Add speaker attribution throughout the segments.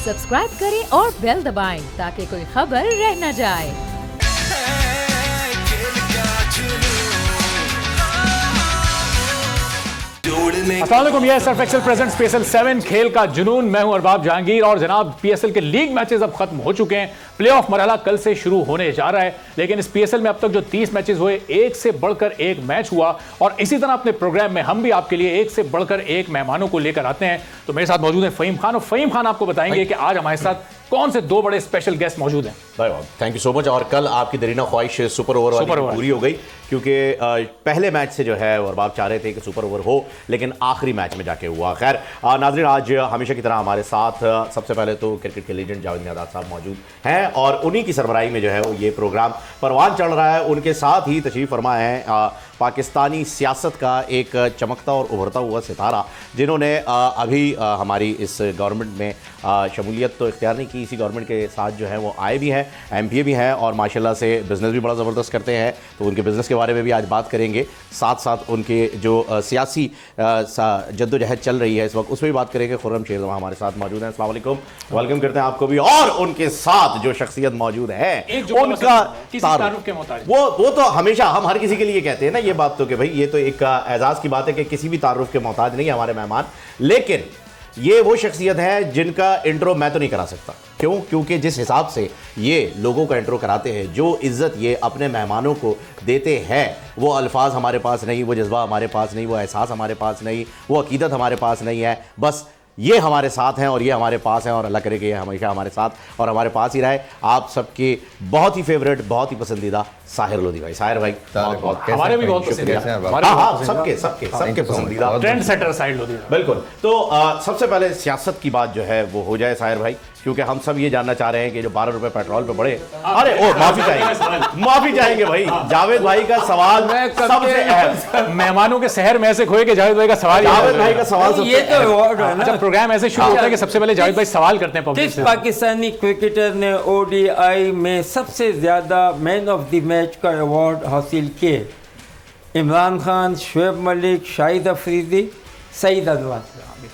Speaker 1: Subscribe करें और bell दबाएं ताकि कोई खबर रह न जाए।
Speaker 2: अस्सलामुअलैकुम, ये सर्फ एक्सेल प्रेजेंट PSL 7 खेल का जुनून। मैं हूं अरबाब जहांगीर और जनाब PSL के लीग मैचेस अब खत्म हो चुके हैं। प्लेऑफ मरहला कल से शुरू होने जा रहा है, लेकिन इस PSL में अब तक जो 30 मैचेस हुए, एक से बढ़कर एक मैच हुआ। और इसी तरह अपने प्रोग्राम में हम भी आपके लिए एक से बढ़कर एक मेहमानों को लेकर आते हैं। तो मेरे साथ मौजूद है फ़हीम खान, और फ़हीम खान आपको बताएंगे कि आज हमारे साथ कौन से दो बड़े स्पेशल गेस्ट मौजूद हैं।
Speaker 3: Thank you so much. और कल आपकी दरीना ख्वाहिश सुपर ओवर वाली पूरी हो गई, क्योंकि पहले मैच से जो है अरबाब चाह रहे थे कि सुपर ओवर हो, लेकिन आखिरी मैच में जाके हुआ। खैर नाज़रीन, आज हमेशा की तरह हमारे साथ सबसे पहले तो क्रिकेट के लीजेंड जावेद मियादाद साहब मौजूद हैं, और उन्हीं की सरबराही में जो है वो ये प्रोग्राम परवान चढ़ रहा है। उनके साथ ही तशरीफ़ फरमा है पाकिस्तानी सियासत का एक चमकता और उभरता हुआ सितारा, जिन्होंने अभी हमारी इस गवर्नमेंट में शमूलियत तो इख्तियार नहीं की, इसी गवर्नमेंट के साथ जो है वो आए भी हैं, MPA भी हैं, और माशाल्लाह से बिज़नेस भी बड़ा ज़बरदस्त करते हैं। तो उनके बिज़नेस के बारे में भी आज बात करेंगे, साथ साथ उनके जो सियासी जद्दोजहद चल रही है इस वक्त, उस पर भी बात करेंगे। खुर्रम शेरज़मां हमारे साथ मौजूद हैं। अस्सलाम वालेकुम, वेलकम करते हैं आपको भी। और उनके साथ जो शख्सियत मौजूद है उनका वो तो हमेशा हम हर किसी के लिए कहते हैं ना ये बात, तो कि भाई ये तो एक एजाज़ की बात है कि किसी भी तारुफ के मोहताज नहीं है हमारे मेहमान, लेकिन ये वो शख्सियत है जिनका इंट्रो मैं तो नहीं करा सकता। क्यों? क्योंकि जिस हिसाब से ये लोगों का इंट्रो कराते हैं, जो इज़्ज़त ये अपने मेहमानों को देते हैं, वो अल्फाज हमारे पास नहीं, वो जज्बा हमारे पास नहीं, वो एहसास हमारे पास नहीं, वो अकीदत हमारे पास नहीं है। बस ये हमारे साथ हैं और ये हमारे पास हैं, और अल्लाह करे कि ये हमेशा हमारे साथ और हमारे पास ही रहे। आप सबके बहुत ही फेवरेट, बहुत ही पसंदीदा साहिर लोधी भाई। साहिर भाई
Speaker 2: हमारे भी बहुत पसंदीदा,
Speaker 3: सबके पसंदीदा
Speaker 2: ट्रेंड सेटर साहिर लोधी।
Speaker 3: बिल्कुल। तो सबसे पहले सियासत की बात जो है वो हो जाए साहिर भाई, क्योंकि हम सब ये जानना चाह रहे हैं कि जो 12 रुपए पेट्रोल पे बढ़े, अरे ओ माफी चाहेंगे भाई, जावेद भाई का सवाल सबसे अहम।
Speaker 2: मेहमानों के शहर में ऐसे खोए कि जावेद भाई का सवाल,
Speaker 3: जावेद भाई का सवाल
Speaker 4: ये तो
Speaker 2: जब प्रोग्राम ऐसे शुरू होता है कि सबसे पहले जावेद भाई सवाल करते हैं।
Speaker 4: किस पाकिस्तानी क्रिकेटर ने ODI में सबसे ज्यादा मैन ऑफ द मैच का अवार्ड हासिल किए? इमरान खान, शुएब मलिक, शाहिद अफरीदी, सईद अनवर।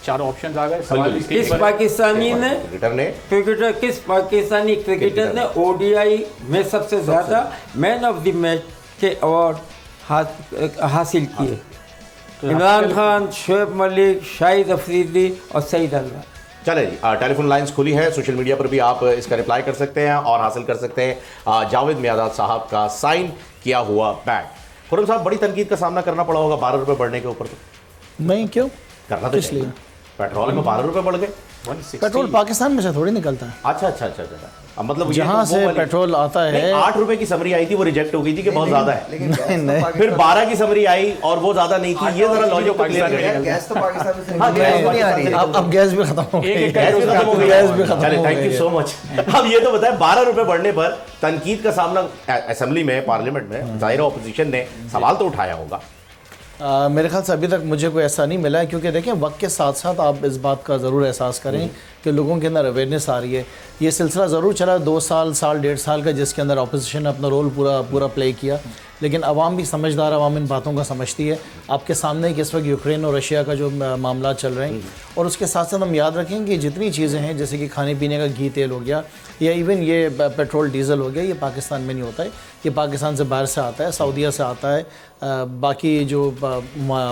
Speaker 2: चारों ऑप्शन आ गए।
Speaker 4: किस पाकिस्तानी किस पाकिस्तानी क्रिकेटर ने ODI में सबसे ज्यादा मैन ऑफ द मैच के अवार्ड हासिल किए? इमरान खान, शुएब मलिक, शाहिद अफरीदी और सईद अनवर।
Speaker 3: चले जी, टेलीफोन लाइंस खुली है, सोशल मीडिया पर भी आप इसका रिप्लाई कर सकते हैं और हासिल कर सकते हैं जावेद मियादाद साहब का साइन किया हुआ बैग। खुर्रम साहब, बड़ी तनकीद का सामना करना पड़ा होगा 12 रुपए बढ़ने के ऊपर। तो
Speaker 5: नहीं, क्यों
Speaker 3: करना तो इसलिए पेट्रोल में 12 रुपए बढ़ गए।
Speaker 5: पेट्रोल पाकिस्तान में से थोड़ी निकलता है।
Speaker 3: अच्छा। मतलब
Speaker 5: जहाँ से पेट्रोल आता है।
Speaker 3: 8 रुपए की समरी आई थी, वो रिजेक्ट हो गई थी कि बहुत ज्यादा है, लेकिन फिर 12 की समरी आई और वो ज्यादा नहीं थी। ये जरा लॉजिक क्लियर।
Speaker 6: गैस तो पाकिस्तान में से
Speaker 5: अब गैस भी खत्म हो गई।
Speaker 3: चले, थैंक यू सो मच। अब ये तो बताएं, 12 रुपए बढ़ने पर तनकीद का सामना असेंबली में, पार्लियामेंट में जाहिर ऑपोजिशन ने सवाल तो उठाया होगा।
Speaker 5: मेरे ख्याल से अभी तक मुझे कोई ऐसा नहीं मिला है, क्योंकि देखें वक्त के साथ साथ आप इस बात का ज़रूर एहसास करें कि लोगों के अंदर अवेयरनेस आ रही है। ये सिलसिला ज़रूर चला 2 साल, 1.5 साल का, जिसके अंदर अपोजिशन ने अपना रोल पूरा प्ले किया, लेकिन अवाम भी समझदार, अवाम इन बातों का समझती है। आपके सामने कि इस वक्त यूक्रेन और रशिया का जो मामला चल रहे हैं, और उसके साथ साथ हम याद रखें कि जितनी चीज़ें हैं, जैसे कि खाने पीने का घी तेल हो गया, या इवन ये पेट्रोल डीजल हो गया, ये पाकिस्तान में नहीं होता है, ये पाकिस्तान से बाहर से आता है, सऊदीया से आता है, बाकी जो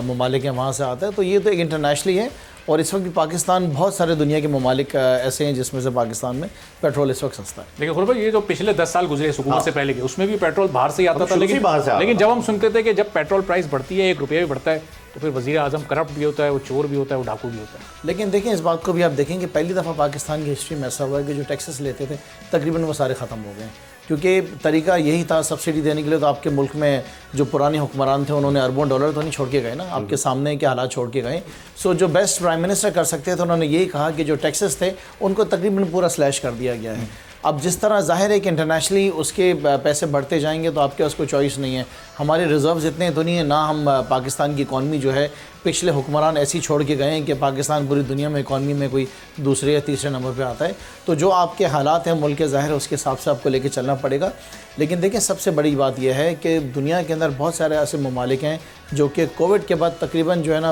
Speaker 5: ममालिक हैं वहाँ से आता है। तो ये तो एक इंटरनेशनली है, और इस वक्त भी पाकिस्तान, बहुत सारे दुनिया के ममालिक ऐसे हैं जिसमें से पाकिस्तान में पेट्रोल इस वक्त सस्ता है।
Speaker 2: देखिए खुर्रम भाई, ये जो पिछले 10 साल गुजरे हुकूमत से पहले के, उसमें भी पेट्रोल बाहर से ही आता था, लेकिन जब हम सुनते थे कि जब पेट्रोल प्राइस बढ़ती है, 1 रुपया भी बढ़ता है, तो फिर वज़ीर आज़म करप्ट भी होता है, वो चोर भी होता है, वो डाकू भी होता है।
Speaker 5: लेकिन देखें, इस बात को भी आप देखेंगे, पहली दफ़ा पाकिस्तान की हिस्ट्री में ऐसा हुआ है कि जो टैक्सेस लेते थे तकरीबन वो सारे ख़त्म हो गए, क्योंकि तरीका यही था सब्सिडी देने के लिए। तो आपके मुल्क में जो पुराने हुक्मरान थे, उन्होंने अरबों डॉलर तो नहीं छोड़ के गए ना, आपके सामने के हालात छोड़ के गए। सो जो बेस्ट प्राइम मिनिस्टर कर सकते थे, उन्होंने यही कहा कि जो टैक्सेस थे उनको तकरीबन पूरा स्लैश कर दिया गया है। अब जिस तरह जाहिर है कि इंटरनेशनली उसके पैसे बढ़ते जाएंगे, तो आपके पास कोई चॉइस नहीं है। हमारे रिजर्व्स इतने तो नहीं है ना, हम पाकिस्तान की इकॉनमी जो है, पिछले हुक्मरान ऐसी छोड़ के गए हैं कि पाकिस्तान पूरी दुनिया में इकॉनमी में कोई दूसरे या तीसरे नंबर पे आता है। तो जो आपके हालात हैं मुल्क के, ज़ाहिर है उसके हिसाब से आपको लेके चलना पड़ेगा। लेकिन देखिए, सबसे बड़ी बात यह है कि दुनिया के अंदर बहुत सारे ऐसे ममालिक हैं जो कि कोविड के बाद तकरीबन जो है ना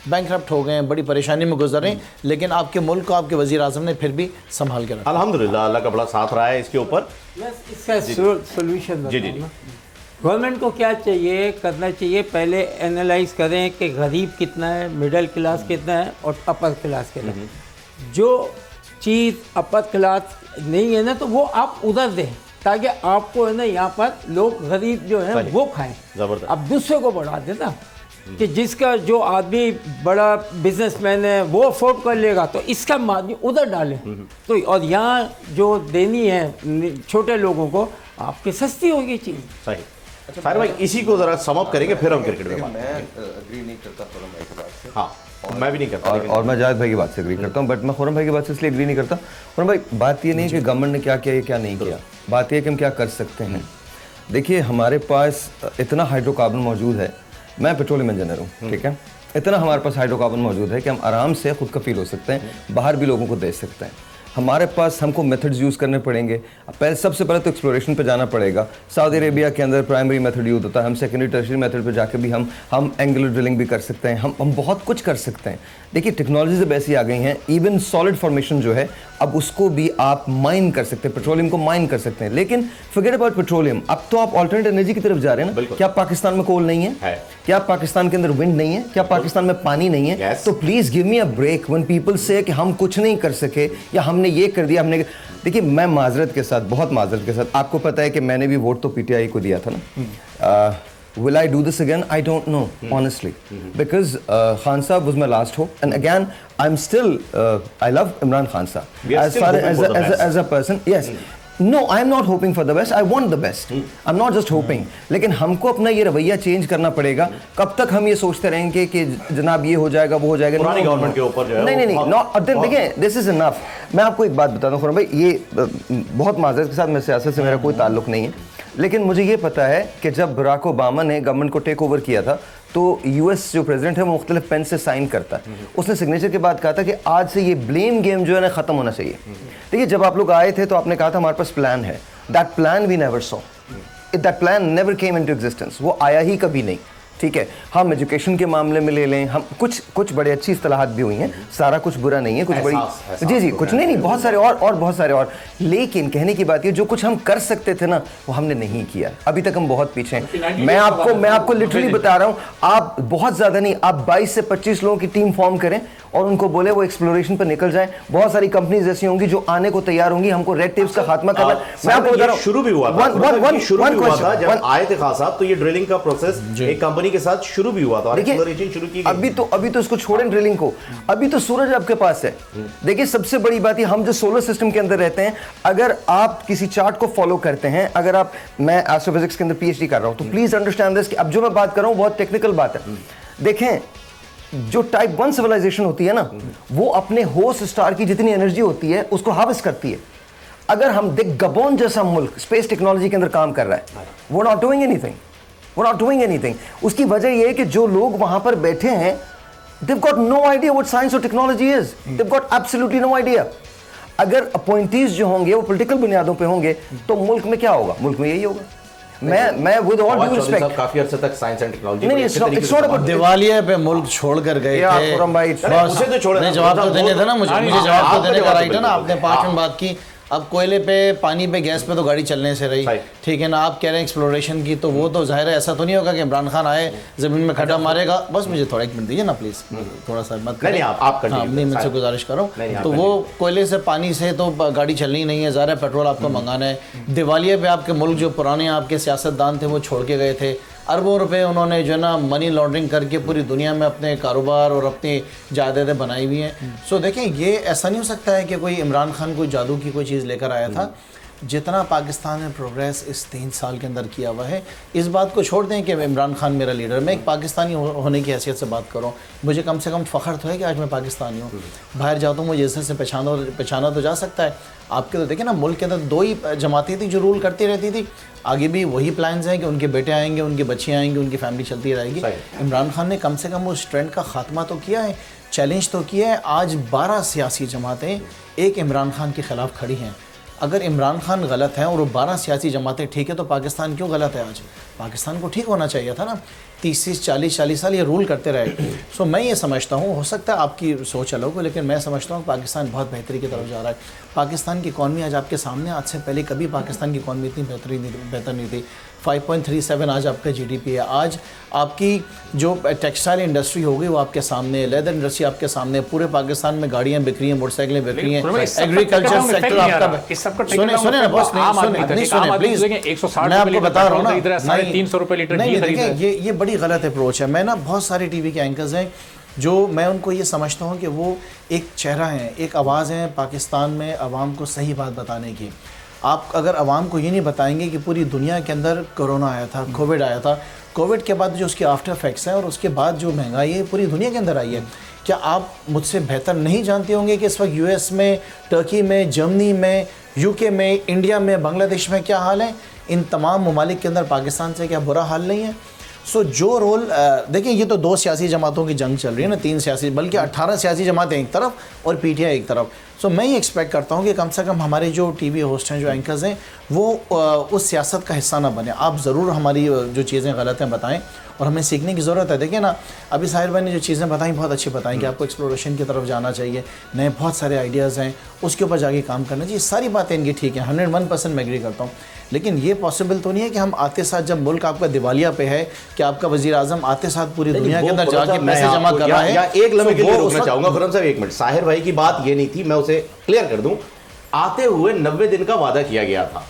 Speaker 5: बैंकक्रप्ट हो गए हैं, बड़ी परेशानी में गुजर रहे हैं, लेकिन आपके मुल्क को आपके वज़ीर आज़म ने फिर भी संभाल के रखा।
Speaker 3: अल्हम्दुलिल्लाह, अल्लाह का बड़ा साथ रहा है इसके ऊपर।
Speaker 4: इसका सोल्यूशन
Speaker 3: जी जी जी।
Speaker 4: गवर्नमेंट को क्या चाहिए करना चाहिए, पहले एनालाइज करें कि गरीब कितना है, मिडिल क्लास कितना है और अपर क्लास कितना है। जो चीज़ अपर क्लास नहीं है ना, तो वो आप उधर दें ताकि आपको है ना यहाँ पर लोग गरीब जो है वो खाएं।
Speaker 3: ज़बरदस्त।
Speaker 4: अब दूसरे को बढ़ा देना कि जिसका जो आदमी बड़ा बिजनेसमैन है वो अफोर्ड कर लेगा तो इसका मार्जिन उधर डालें। तो और यहाँ जो देनी है छोटे लोगों को आपकी सस्ती होगी चीज़।
Speaker 3: सही। फायर भाई इसी को जरा सम अप करेंगे फिर हम क्रिकेट में बात
Speaker 6: मैं एग्री नहीं करता खुरम भाई की बात से।
Speaker 3: हाँ, मैं भी नहीं करता।
Speaker 6: और मैं जावेद भाई की बात से एग्री करता हूँ, बट मैं खुरम भाई की बात से इसलिए एग्री नहीं करता। खुरम भाई, बात ये नहीं है कि गवर्नमेंट ने क्या किया या क्या नहीं किया, बात यह है कि हम क्या कर सकते हैं। देखिए, हमारे पास इतना हाइड्रोकार्बन मौजूद है, मैं पेट्रोलियम इंजीनियर हूँ, ठीक है, इतना हमारे पास हाइड्रोकार्बन मौजूद है कि हम आराम से खुद का फील हो सकते हैं, बाहर भी लोगों को दे सकते हैं। हमारे पास हमको मेथड्स यूज़ करने पड़ेंगे। सबसे पहले तो एक्सप्लोरेशन पे जाना पड़ेगा। सऊदी अरेबिया के अंदर प्राइमरी मेथड यूज़ होता है, हम सेकेंडरी टर्शियरी मेथड पे जाके भी हम एंगुलर ड्रिलिंग भी कर सकते हैं, हम बहुत कुछ कर सकते हैं। देखिए, टेक्नोलॉजीज अब ऐसी आ गई हैं, इवन सॉलिड फॉर्मेशन जो है अब उसको भी आप माइन कर सकते हैं, पेट्रोलियम को माइन कर सकते हैं। लेकिन फॉरगेट अबाउट पेट्रोलियम, अब तो आप ऑल्टरनेट एनर्जी की तरफ जा रहे हैं ना। क्या पाकिस्तान में कोल नहीं है? क्या पाकिस्तान के अंदर विंड नहीं है? क्या पाकिस्तान में पानी नहीं है? तो please give me a break when people say कि हम कुछ नहीं कर सके या हमने ये कर दिया, हमने। देखिए, मैं माजरत के साथ, बहुत माजरत के साथ, आपको पता है कि मैंने भी वोट तो पीटीआई को दिया था ना। Will I do this again? I don't know, honestly, because Khan Saab was my last hope, and again, I'm still, I love Imran Khan Saab. As far as a person, yes. No, I am not hoping for the best. I want the best. I'm not just hoping. लेकिन हमको अपना ये रवैया change करना पड़ेगा। कब तक हम ये सोचते रहेंगे कि जनाब ये हो जाएगा, वो हो जाएगा?
Speaker 3: पुरानी गवर्नमेंट के ऊपर जो है
Speaker 6: नहीं, देखिए, दिस इज इनफ। मैं आपको एक बात बताता हूँ खुरम भाई, ये बहुत माजरत के साथ, मैं सियासत से मेरा कोई ताल्लुक नहीं है, लेकिन मुझे ये पता है कि जब बराक ओबामा ने गवर्नमेंट को टेक ओवर किया था तो यूएस जो प्रेसिडेंट है वो मुख्तलिफ पेन से साइन करता है। उसने सिग्नेचर के बाद कहा था कि आज से ये ब्लेम गेम जो है ना ख़त्म होना चाहिए। देखिए, जब आप लोग आए थे तो आपने कहा था हमारे पास प्लान है। That plan we never saw, that plan never came into existence. वो आया ही कभी नहीं, ठीक है। हम एजुकेशन के मामले में ले लें, हम कुछ बड़े अच्छी इस्तेलाहात भी हुई हैं, सारा कुछ बुरा नहीं है, कुछ बड़ी जी कुछ नहीं बहुत सारे और बहुत सारे और। लेकिन कहने की बात ये, जो कुछ हम कर सकते थे ना वो हमने नहीं किया। अभी तक हम बहुत पीछे हैं। मैं आपको लिटरली बता रहा हूँ, आप बहुत ज़्यादा नहीं, आप 22 से 25 लोगों की टीम फॉर्म करें और उनको बोले वो एक्सप्लोरेशन पर निकल जाएं। बहुत सारी कंपनीज ऐसी होंगी जो आने को तैयार होंगी, हमको रेड टेप्स का खात्मा करना। मैं आपको बता रहा हूं,
Speaker 3: शुरू भी हुआ था जब आए थे खान साहब, तो ये ड्रिलिंग का प्रोसेस एक कंपनी के साथ शुरू भी हुआ था, एक्सप्लोरेशन शुरू की गई।
Speaker 6: अभी तो इसको छोड़ें ड्रिलिंग को, अभी तो सूरज आपके पास है। देखिए, सबसे बड़ी बात है, हम जो सोलर सिस्टम के अंदर रहते हैं, अगर आप किसी चार्ट को फॉलो करते हैं, अगर आप, मैं एस्ट्रोफिजिक्स के अंदर पीएचडी कर रहा हूं, तो प्लीज अंडरस्टैंड दिस कि अब जो मैं बात कर रहा हूं बहुत टेक्निकल बात है। देखें, जो टाइप 1 सिविलाइजेशन होती है ना, वो अपने होस्ट स्टार की जितनी एनर्जी होती है उसको हार्वेस्ट करती है। अगर हम देख, गबोन जैसा मुल्क स्पेस टेक्नोलॉजी के अंदर काम कर रहा है, वो नॉट डूइंग एनीथिंग। उसकी वजह यह है कि जो लोग वहां पर बैठे हैं, they've got no idea what science or technology is. They've got absolutely no idea. अगर अपॉइंटीज जो होंगे वो पॉलिटिकल बुनियादों पे होंगे तो मुल्क में क्या होगा? मुल्क में यही होगा। मैं विद ऑल ड्यू रिस्पेक्ट,
Speaker 3: काफी अर्से तक साइंस एंड टेक्नोलॉजी
Speaker 6: नहीं, इट्स नॉट अबाउट
Speaker 5: दिवालिया पे मुल्क छोड़कर गए थे।
Speaker 6: खुरम भाई,
Speaker 3: उसे तो छोड़े,
Speaker 5: नहीं, जवाब तो देने था ना मुझे जवाब तो देने का राइट है ना। आपने 5 मिनट बात की, अब कोयले पे, पानी पे, गैस पे तो गाड़ी चलने से रही, ठीक है ना। आप कह रहे हैं एक्सप्लोरेशन की, तो वो तो जाहिर है ऐसा तो नहीं होगा कि इमरान खान आए ज़मीन में खड्डा मारेगा। बस मुझे थोड़ा 1 मिनट दीजिए ना प्लीज़, थोड़ा सा मत करें। नहीं, मुझसे गुजारिश करो। तो वो कोयले से, पानी से तो गाड़ी चलनी नहीं है, ज़ाहिर है पेट्रोल आपको मंगाना है। दिवालिया पे आपके मुल्क जो पुराने आपके सियासतदान थे वो छोड़ के गए थे, अरबों रुपए उन्होंने जो है ना मनी लॉन्ड्रिंग करके पूरी दुनिया में अपने कारोबार और अपनी जायदादें बनाई हुई हैं। सो देखें, ये ऐसा नहीं हो सकता है कि कोई इमरान खान कोई जादू की कोई चीज़ लेकर आया था। जितना पाकिस्तान ने प्रोग्रेस इस 3 साल के अंदर किया हुआ है, इस बात को छोड़ दें कि इमरान खान मेरा लीडर, मैं एक पाकिस्तानी होने की हैसियत से बात करूँ, मुझे कम से कम फ़ख्र तो है कि आज मैं पाकिस्तानी हूँ। बाहर जाता हूँ मुझे जैसे से पहचाना तो जा सकता है। आपके तो देखें ना, मुल्क के अंदर 2 ही जमातें थी जो रूल करती रहती थी, आगे भी वही प्लान्स हैं कि उनके बेटे आएंगे, उनकी बच्चियाँ आएंगी, उनकी फैमिली चलती रहेगी। इमरान खान ने कम से कम उस ट्रेंड का खात्मा तो किया है, चैलेंज तो किया है। आज 12 सियासी जमातें एक इमरान खान के ख़िलाफ़ खड़ी हैं। अगर इमरान खान गलत है और वो 12 सियासी जमातें ठीक है, तो पाकिस्तान क्यों गलत है? आज पाकिस्तान को ठीक होना चाहिए था ना। 30-40 साल ये रूल करते रहे। सो मैं ये समझता हूँ, हो सकता है आपकी सोच अलग हो, लेकिन मैं समझता हूँ पाकिस्तान बहुत बेहतरी की तरफ जा रहा है। पाकिस्तान की इकॉनमी आज आपके सामने, आज से पहले कभी पाकिस्तान की इकॉनमी इतनी बेहतर नहीं थी। 5.37 आज आपका GDP है। आज आपकी जो टेक्सटाइल इंडस्ट्री होगी वो आपके सामने है, लेदर इंडस्ट्री आपके सामने है। पूरे पाकिस्तान में गाड़ियाँ बिक रही हैं, मोटरसाइकिलें बिक रही हैं, एग्रीकल्चर सेक्टर आपका। सुने ना बॉस, प्लीज, मैं आपको बता रहा हूँ ना,
Speaker 2: 350 रुपए लीटर
Speaker 5: नहीं, देखिए ये बड़ी गलत अप्रोच है। मैं ना बहुत सारे टीवी के एंकर्स हैं जो मैं उनको ये समझता हूँ कि वो एक चेहरा है, एक आवाज़ है पाकिस्तान में आवाम को सही बात बताने की। आप अगर आवाम को ये नहीं बताएंगे कि पूरी दुनिया के अंदर कोरोना आया था, कोविड आया था, कोविड के बाद जो उसके आफ्टर इफेक्ट्स हैं और उसके बाद जो महंगाई है पूरी दुनिया के अंदर आई है, क्या आप मुझसे बेहतर नहीं जानते होंगे कि इस वक्त US में, टर्की में, जर्मनी में, UK में, इंडिया में, बांग्लादेश में क्या हाल है? इन तमाम ममालिक के अंदर पाकिस्तान से क्या बुरा हाल नहीं है? सो जो रोल देखिए, ये तो 2 सियासी जमातों की जंग चल रही है ना, 3 सियासी, बल्कि 18 सियासी जमातें एक तरफ और PTI एक तरफ। सो मैं ये एक्सपेक्ट करता हूँ कि कम से कम हमारे जो TV होस्ट हैं, जो एंकर्स हैं, वो उस सियासत का हिस्सा ना बने। आप ज़रूर हमारी जो चीज़ें गलत हैं बताएं और हमें सीखने की ज़रूरत है। देखिए ना, अभी साहिर भाई ने जो चीज़ें बताई बहुत अच्छी बताई कि आपको एक्सप्लोरेशन की तरफ जाना चाहिए, नए बहुत सारे आइडियाज़ हैं, उसके ऊपर जाके काम करना चाहिए। सारी बातें इनकी ठीक है, 101% मैं एग्री करता हूँ, लेकिन ये पॉसिबल तो नहीं है कि हम आते साथ, जब मुल्क आपका दिवालिया पे है, कि आपका वज़ीर आज़म आते साथ पूरी दुनिया के अंदर जाके पैसे जमा कर रहा है।
Speaker 3: या एक लम्हे के लिए रोकना चाहूँगा खुर्रम साहब, 1 मिनट। साहिर भाई की बात ये नहीं थी, मैं उसे क्लियर कर दूं। आते हुए 90 दिन का वादा किया गया था।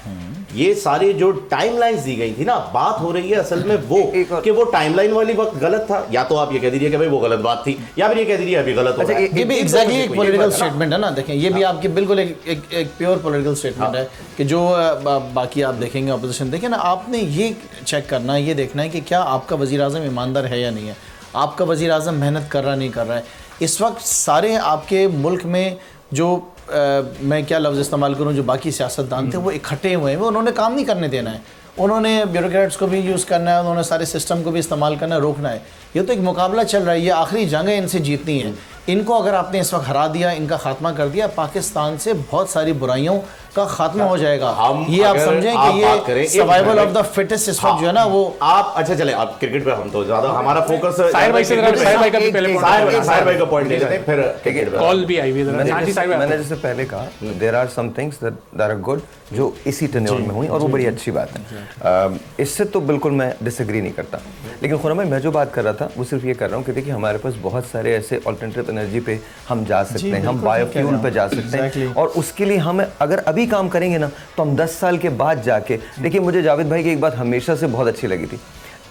Speaker 3: ये सारी जो टाइमलाइंस दी गई थी ना, बात हो रही है असल में वो कि वो टाइमलाइन वाली वक्त गलत था। या तो आप ये कह दीजिए कि भाई वो गलत बात थी, या फिर ये कह दीजिए अभी गलत हो रहा है।
Speaker 5: ये भी एग्जैक्टली एक पॉलिटिकल स्टेटमेंट है ना। देखें, ये भी आपकी बिल्कुल एक प्योर पॉलिटिकल स्टेटमेंट है कि जो बाकी आप देखेंगे अपोजिशन, देखें ना, आपने ये चेक करना है, ये देखना है कि क्या आपका वज़ीर आज़म ईमानदार है या नहीं है, आपका वज़ीर आज़म मेहनत कर रहा नहीं कर रहा है। इस वक्त सारे आपके मुल्क में जो मैं क्या लफ्ज़ इस्तेमाल करूं, जो बाकी सियासतदान थे वो इकट्ठे हुए हैं, उन्होंने काम नहीं करने देना है, उन्होंने ब्यूरोक्रेट्स को भी यूज़ करना है, उन्होंने सारे सिस्टम को भी इस्तेमाल करना है, रोकना है। ये तो एक मुकाबला चल रहा है, ये आखिरी जंग है, इनसे जीतनी है। इनको अगर आपने इस वक्त हरा दिया, इनका खात्मा कर दिया, पाकिस्तान से बहुत सारी बुराइयों का खात्मा हो जाएगा। ये आप समझें कि ये सर्वाइवल ऑफ द फिटेस्ट इस वक्त जो है ना वो आप।
Speaker 3: अच्छा चले, आप क्रिकेट पे हम तो ज्यादा हमारा फोकस
Speaker 2: साहिर भाई
Speaker 3: का पॉइंट ले लेते हैं, फिर क्रिकेट
Speaker 2: कॉल भी आई हुई है।
Speaker 6: मैंने जैसे पहले कहा, there are some things that are good जो इसी टेन्योर में हुई और वो बड़ी अच्छी बात है। इससे तो बिल्कुल मैं डिसएग्री नहीं करता, लेकिन खुर्रम भाई मैं जो बात कर रहा था वो सिर्फ ये कर रहा हूँ कि देखिए हमारे पास बहुत सारे ऐसे ऑल्टरनेटिव एनर्जी पे हम जा सकते हैं, हम बायोफ्यूल पे जा सकते हैं, और उसके लिए हम अगर अभी काम करेंगे ना तो हम 10 साल के बाद जाके देखिए। मुझे जावेद भाई की एक बात हमेशा से बहुत अच्छी लगी थी,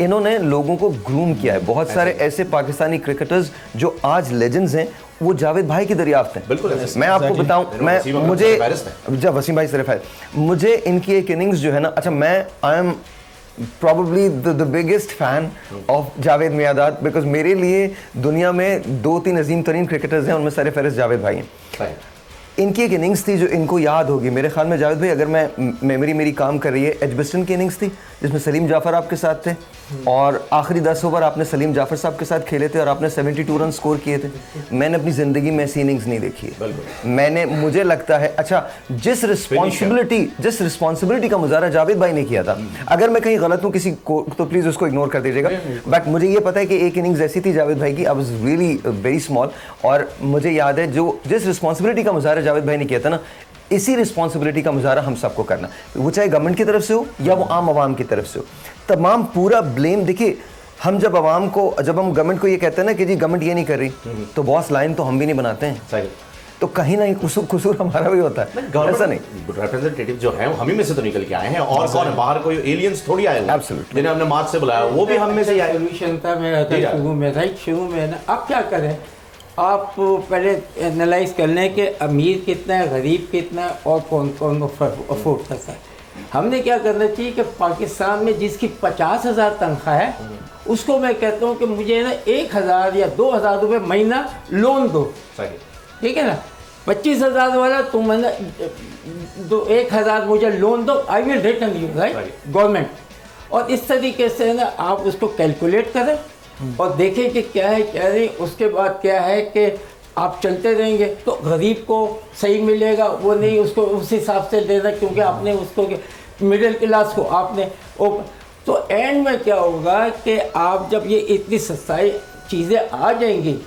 Speaker 6: इन्होंने लोगों को ग्रूम किया है। बहुत सारे ऐसे पाकिस्तानी क्रिकेटर्स जो आज लेजेंड्स हैं वो जावेद भाई की दरियाफ्त हैं।
Speaker 3: बिल्कुल,
Speaker 6: मैं आपको बताऊं, मुझे जब वसीम भाई सिर्फ है, मुझे इनकी एक इनिंग्स जो है ना, अच्छा मैं I am probably the biggest fan of Javed my dad, because मेरे लिए दुनिया में 2-3 अजीम तरीन क्रिकेटर्स हैं, उनमें सर फहरिस्त जावेद भाई हैं। इनकी एक इनिंग्स थी जो इनको याद होगी मेरे ख्याल में जावेद भाई, अगर मैं मेमोरी मेरी काम कर रही है, एजबेस्टन की इनिंग्स थी जिसमें सलीम जाफ़र आपके साथ थे और आखिरी 10 ओवर आपने सलीम जाफ़र साहब के साथ खेले थे और आपने 72 रन स्कोर किए थे। मैंने अपनी ज़िंदगी में ऐसी इनिंग्स नहीं देखी है। मुझे लगता है, अच्छा जिस रिस्पॉन्सिबिलिटी का मुजाहरा जावेद भाई ने किया था, अगर मैं कहीं गलत हूँ किसी को तो प्लीज़ उसको इग्नोर कर दीजिएगा, बट मुझे ये पता है कि एक इनिंग्स ऐसी थी जावेद भाई की, I was really very small, और मुझे याद है जो जिस रिस्पॉन्सिबिलिटी का मुजाहरा जावेद भाई ने किया था ना, इसी रिस्पॉन्सिबिलिटी का मुजाहरा हम सबको करना, वो चाहे गवर्नमेंट की तरफ से हो या वो आम आवाम की तरफ से हो। तमाम पूरा ब्लेम, देखिए हम जब हम गवर्नमेंट को ये कहते हैं ना कि जी गवर्नमेंट ये नहीं कर रही, तो बॉस लाइन तो हम भी नहीं बनाते हैं, तो कहीं ना कहीं कसूर हमारा भी होता है, ऐसा नहीं।
Speaker 3: रिप्रेजेंटेटिव जो है हम ही में से तो निकल के आए हैं, और कौन है बाहर, कोई एलियंस थोड़ी आए हैं जिन्हें हमने मार्च से बुलाया, वो भी हम में से आए।
Speaker 4: शुरू में ना, अब क्या करें, आप पहले एनालाइज कर लें कि अमीर कितना है, गरीब कितना है और कौन कौन अफोर्ड करता है। हमने क्या करना चाहिए कि पाकिस्तान में जिसकी 50,000 तनख्वाह है उसको मैं कहता हूँ कि मुझे ना 1,000 या 2,000 रुपये महीना लोन दो, ठीक है ना। 25,000 वाला तुम ना 1,000 मुझे लोन दो, I will return you, right, government. और इस तरीके से ना आप उसको कैलकुलेट करें और देखें कि क्या है क्या नहीं। उसके बाद क्या है कि आप चलते रहेंगे तो गरीब को सही मिलेगा, वो नहीं उसको उस हिसाब से देना, क्योंकि आपने उसको मिडिल क्लास को आपने तो एंड में क्या होगा कि आप जब ये इतनी सस्ताई चीज़ें आ जाएंगी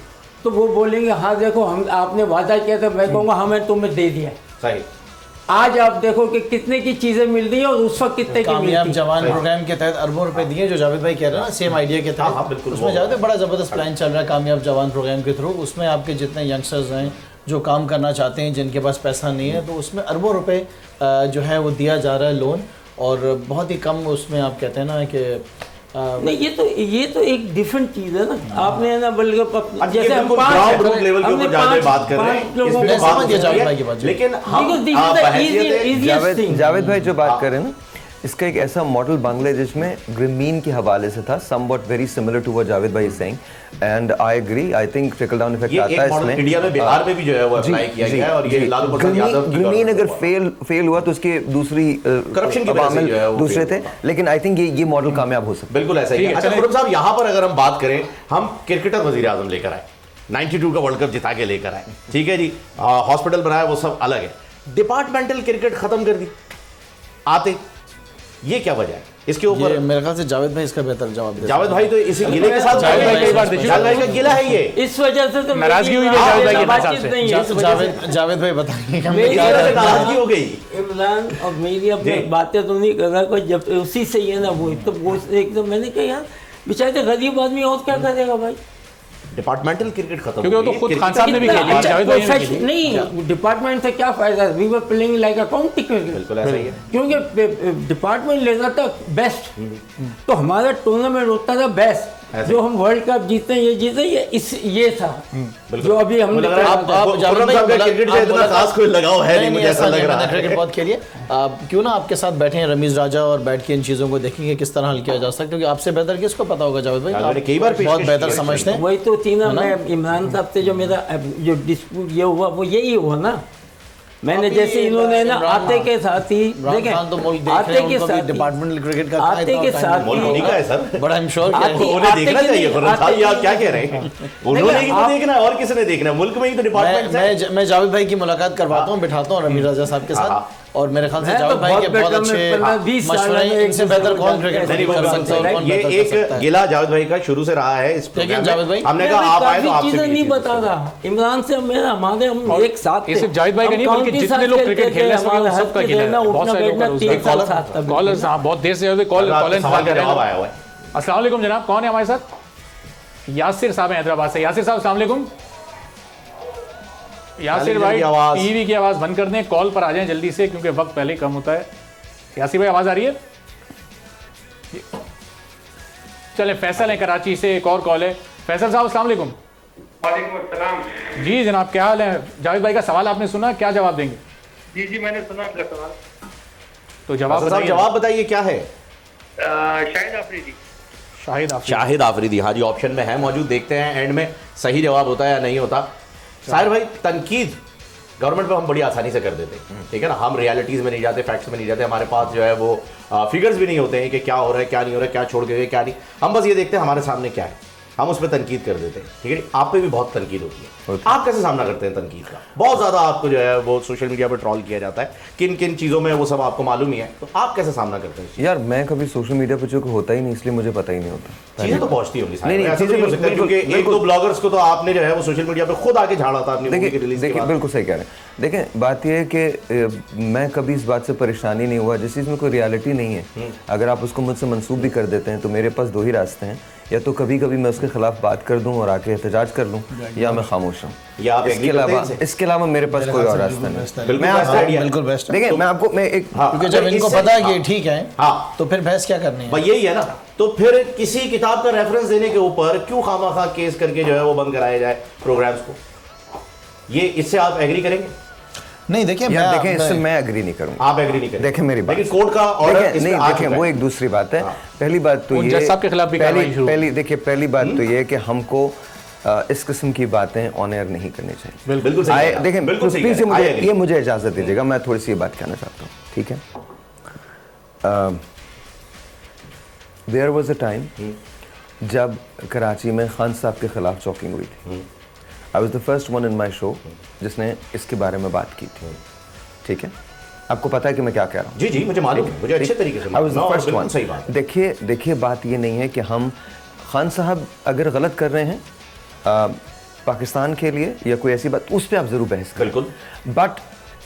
Speaker 4: तो वो बोलेंगे हाँ देखो हम आपने वादा किया था, मैं कहूँगा हमें तुम्हें दे दिया।
Speaker 3: सही।
Speaker 4: आज आप देखो कि कितने की चीज़ें मिल रही है और उस वक्त कितने की मिलती
Speaker 5: कामयाब
Speaker 4: है।
Speaker 5: जवान प्रोग्राम के तहत अरबों रुपए दिए, जो जावेद भाई कह रहे हैं ना, सेम आइडिया के
Speaker 3: हाँ,
Speaker 5: तहत
Speaker 3: बिल्कुल।
Speaker 5: उसमें जावेद बड़ा ज़बरदस्त प्लान चल रहा है कामयाब जवान प्रोग्राम के थ्रू। उसमें आपके जितने यंगस्टर्स हैं जो काम करना चाहते हैं, जिनके पास पैसा नहीं है, तो उसमें अरबों रुपए जो है वो दिया जा रहा है लोन, और बहुत ही कम उसमें आप कहते हैं ना कि
Speaker 4: नहीं ये तो एक डिफरेंट चीज़ है ना। आपने ना बल्कि जैसे हम
Speaker 3: ग्राउंड रूट लेवल के ऊपर जाके बात कर रहे हैं,
Speaker 4: लोगों
Speaker 3: इसमें
Speaker 4: को
Speaker 3: बात
Speaker 5: समझ गया जावेद भाई की बात।
Speaker 3: लेकिन हम
Speaker 6: जावेद भाई जो बात कर रहे हैं ना, इसका एक ऐसा मॉडल बांग्लादेश में ग्रामीण के हवाले से था, somewhat very similar to what Javed भाई is saying, and I agree. I think trickle down effect आता है इसमें।
Speaker 3: इंडिया में बिहार में भी जो है वो अप्लाई किया गया है, और ये लालू प्रसाद यादव की
Speaker 6: ग्रामीण अगर फेल हुआ तो उसके दूसरी
Speaker 3: करप्शन की वजह से जो है वो
Speaker 6: दूसरे थे, लेकिन आई थिंक ये मॉडल कामयाब हो सकता है।
Speaker 3: बिल्कुल ऐसा ही है। अच्छा खुरम साहब, यहाँ पर अगर हम बात करें, हम क्रिकेटर वजीर आजम लेकर आए, 92 का वर्ल्ड कप जिता के लेकर आए, ठीक है जी, हॉस्पिटल बनाया, वो सब अलग है। डिपार्टमेंटल क्रिकेट खत्म कर दी आते, ये क्या वजह है? इसके ऊपर
Speaker 5: मेरे ख्याल से जावेद भाई इसका बेहतर जवाब देते हैं।
Speaker 3: जावेद भाई तो इसी गिले के साथ,
Speaker 2: जावेद भाई कई बार
Speaker 3: जावेद भाई का गिला है ये,
Speaker 4: इस वजह से तो
Speaker 2: नाराजगी हुई है जावेद भाई के हिसाब से।
Speaker 4: नहीं है।
Speaker 5: जावेद भाई बताइए
Speaker 4: मेरी
Speaker 3: इस वजह से नाराजगी हो गई।
Speaker 4: इमरान और मेरी अपनी बातें तो नहीं कर रहा कोई, जब उसी से ही है ना वो एकदम मैंने कहा यार बेचारे गरीब आदमी और क्या करेगा भाई।
Speaker 3: डिपार्टमेंट क्रिकेट खत्म,
Speaker 2: क्योंकि वो तो खुद खान साहब ने भी खेली है, जावेद भाई ने भी खेली है।
Speaker 4: नहीं, डिपार्टमेंट से क्या फायदा, we were playing like a county cricket.
Speaker 3: बिल्कुल ऐसा ही है।
Speaker 4: क्योंकि डिपार्टमेंट ले रहा था बेस्ट, तो हमारा टूर्नामेंट होता था बेस्ट। जो हम वर्ल्ड कप जीते ये जीते ये था जो अभी हमने
Speaker 3: क्रिकेट से इतना खास कोई लगाव है नहीं, मुझे ऐसा लग रहा है।
Speaker 5: क्रिकेट बहुत खेलिए। क्यों ना आपके साथ बैठे हैं रमीज राजा और बैठ के इन चीज़ों को देखेंगे किस तरह हल किया जा सकता है, क्योंकि आपसे बेहतर किसको पता होगा जावेद भाई, आप
Speaker 3: कई बार
Speaker 5: बहुत बेहतर समझते हैं।
Speaker 4: वही तो थी ना, मैं इमरान साहब से जो मेरा जो डिस्प्यूट ये हुआ वो यही हुआ ना। मैंने जैसे इन्होंने ना आते के साथ ही देखें, आते के साथ
Speaker 5: डिपार्टमेंटल क्रिकेट का
Speaker 4: आते के साथ
Speaker 3: मोदी का है सर,
Speaker 5: बड़ा आई एम श्योर
Speaker 3: उन्हें देखना चाहिए। खुर्रम साहब ये आप क्या कह रहे हैं? उन्होंने ही तो देखना है और किसने देखना है? मुल्क में ही तो डिपार्टमेंट है।
Speaker 5: मैं जावेद भाई की मुलाकात करवाता हूँ, बिठाता हूँ रमीज राजा साहब के साथ, और मेरे ख्याल से जावेद भाई के बहुत अच्छे मशवरे हैं, इनसे बेहतर कौन क्रिकेट कर सकता है, कौन
Speaker 3: ये
Speaker 5: बेहतर कर सकता
Speaker 3: एक
Speaker 5: है।
Speaker 3: गिला जावेद भाई का शुरू से रहा है इस प्रोग्राम
Speaker 5: जावेद
Speaker 3: में।
Speaker 5: भाई,
Speaker 3: हमने कहा आप आए तो आपसे
Speaker 4: चीजें नहीं बता रहा। इमरान से मेरा हमारे हम एक साथ
Speaker 2: ये सिर्फ जावेद भाई का नहीं बल्कि जितने लोग क्रिकेट खेलने वाले हैं सबका गिला है। बहुत सारे लोग कॉलर साहब बहुत देर से कॉल इंतजार कर रहे हैं। अस्सलाम वालेकुम जनाब, कौन है हमारे साथ? यासिर साहब हैं हैदराबाद से। यासिर साहब अस्सलाम वालेकुम। यासिर भाई टीवी की आवाज बंद कर दें, कॉल पर आ जाएं जल्दी से क्योंकि वक्त पहले कम होता है। यासिर भाई आवाज आ रही है? चले फैसल है कराची से, एक और कॉल है। फैसल साहब अस्सलाम वालेकुम।
Speaker 7: वालेकुम अस्सलाम।
Speaker 2: जी जनाब, क्या हाल है? जावेद भाई का सवाल आपने सुना, क्या जवाब देंगे?
Speaker 7: जी मैंने सुना आपका सवाल।
Speaker 2: तो जवाब
Speaker 3: बताइए क्या है?
Speaker 7: शाहिद आफरीदी।
Speaker 3: शाहिद आफरीदी, हाँ जी, ऑप्शन में है मौजूद। देखते हैं एंड में सही जवाब होता है या नहीं होता। साहिर भाई, तनकीद गवर्नमेंट पे हम बड़ी आसानी से कर देते हैं, ठीक है ना। हम रियलिटीज़ में नहीं जाते, फैक्ट्स में नहीं जाते, हमारे पास जो है वो फिगर्स भी नहीं होते हैं कि क्या हो रहा है क्या नहीं हो रहा है, क्या छोड़ के गए क्या नहीं। हम बस ये देखते हैं हमारे सामने क्या है, हम उस पर तनकीद कर देते हैं, ठीक है। आप पे भी बहुत तनकीद होती है, आप कैसे सामना करते हैं तनकीद का? बहुत ज़्यादा आपको जो है वो सोशल मीडिया पर ट्रोल किया जाता है, किन किन चीज़ों में वो सब आपको मालूम ही है, तो आप कैसे सामना करते हैं?
Speaker 6: यार मैं कभी सोशल मीडिया पर जो होता ही नहीं, इसलिए मुझे पता ही नहीं होता।
Speaker 3: चीज़ें तो पहुंचती होंगी,
Speaker 6: नहीं,
Speaker 3: ऐसा तो नहीं हो सकता, क्योंकि एक दो ब्लॉगर्स को तो आपने जो है वो सोशल मीडिया पर खुद आके झाड़ा था अपनी मूवी की रिलीज के बाद।
Speaker 6: बिल्कुल सही कह रहे हैं। देखें, बात यह है कि मैं कभी इस बात से परेशानी नहीं हुआ जिस चीज़ में कोई रियलिटी नहीं है। अगर आप उसको मुझसे मंसूब भी कर देते हैं तो मेरे पास दो ही रास्ते हैं, या तो कभी कभी मैं उसके खिलाफ बात कर दूं और आके एहतजाज कर लूं, या मैं खामोश हूं। इसके अलावा मेरे पास कोई और रास्ता नहीं।
Speaker 5: बिल्कुल बेस्ट।
Speaker 6: देखिए मैं आपको
Speaker 5: क्योंकि जब इनको पता है कि ठीक है, तो फिर बहस क्या करनी है?
Speaker 3: यही है ना। तो फिर किसी किताब का रेफरेंस देने के ऊपर क्यों खामा केस करके जो है वो बंद कराया जाए प्रोग्राम्स को? ये इससे आप एग्री करेंगे?
Speaker 5: नहीं, देखिए
Speaker 6: इससे मैं एग्री नहीं करूंगा।
Speaker 3: आप एग्री नहीं करेंगे?
Speaker 6: देखिए मेरी बात,
Speaker 3: लेकिन कोर्ट का ऑर्डर
Speaker 6: नहीं, देखिए वो एक दूसरी बात है। पहली बात तो ये पहली बात तो ये कि हमको इस किस्म की बातें ऑन एयर नहीं करनी चाहिए।
Speaker 3: बिल्कुल सही।
Speaker 6: देखें प्लीज मुझे इजाजत दीजिएगा, मैं थोड़ी सी बात कहना चाहता हूँ, ठीक है। देयर वाज अ टाइम जब कराची में खान साहब के खिलाफ चॉकिंग हुई थी। I was the first one in my show जिसने इसके बारे में बात की थी, ठीक है। आपको पता है कि मैं क्या कह रहा हूँ।
Speaker 3: जी जी, मुझे मालूम है, मुझे अच्छे तरीके से मालूम है, और बिल्कुल सही बात है।
Speaker 6: देखिए बात ये नहीं है कि हम खान साहब अगर गलत कर रहे हैं पाकिस्तान के लिए या कोई ऐसी बात, उस पर आप जरूर बहस करें,
Speaker 3: बिल्कुल,
Speaker 6: but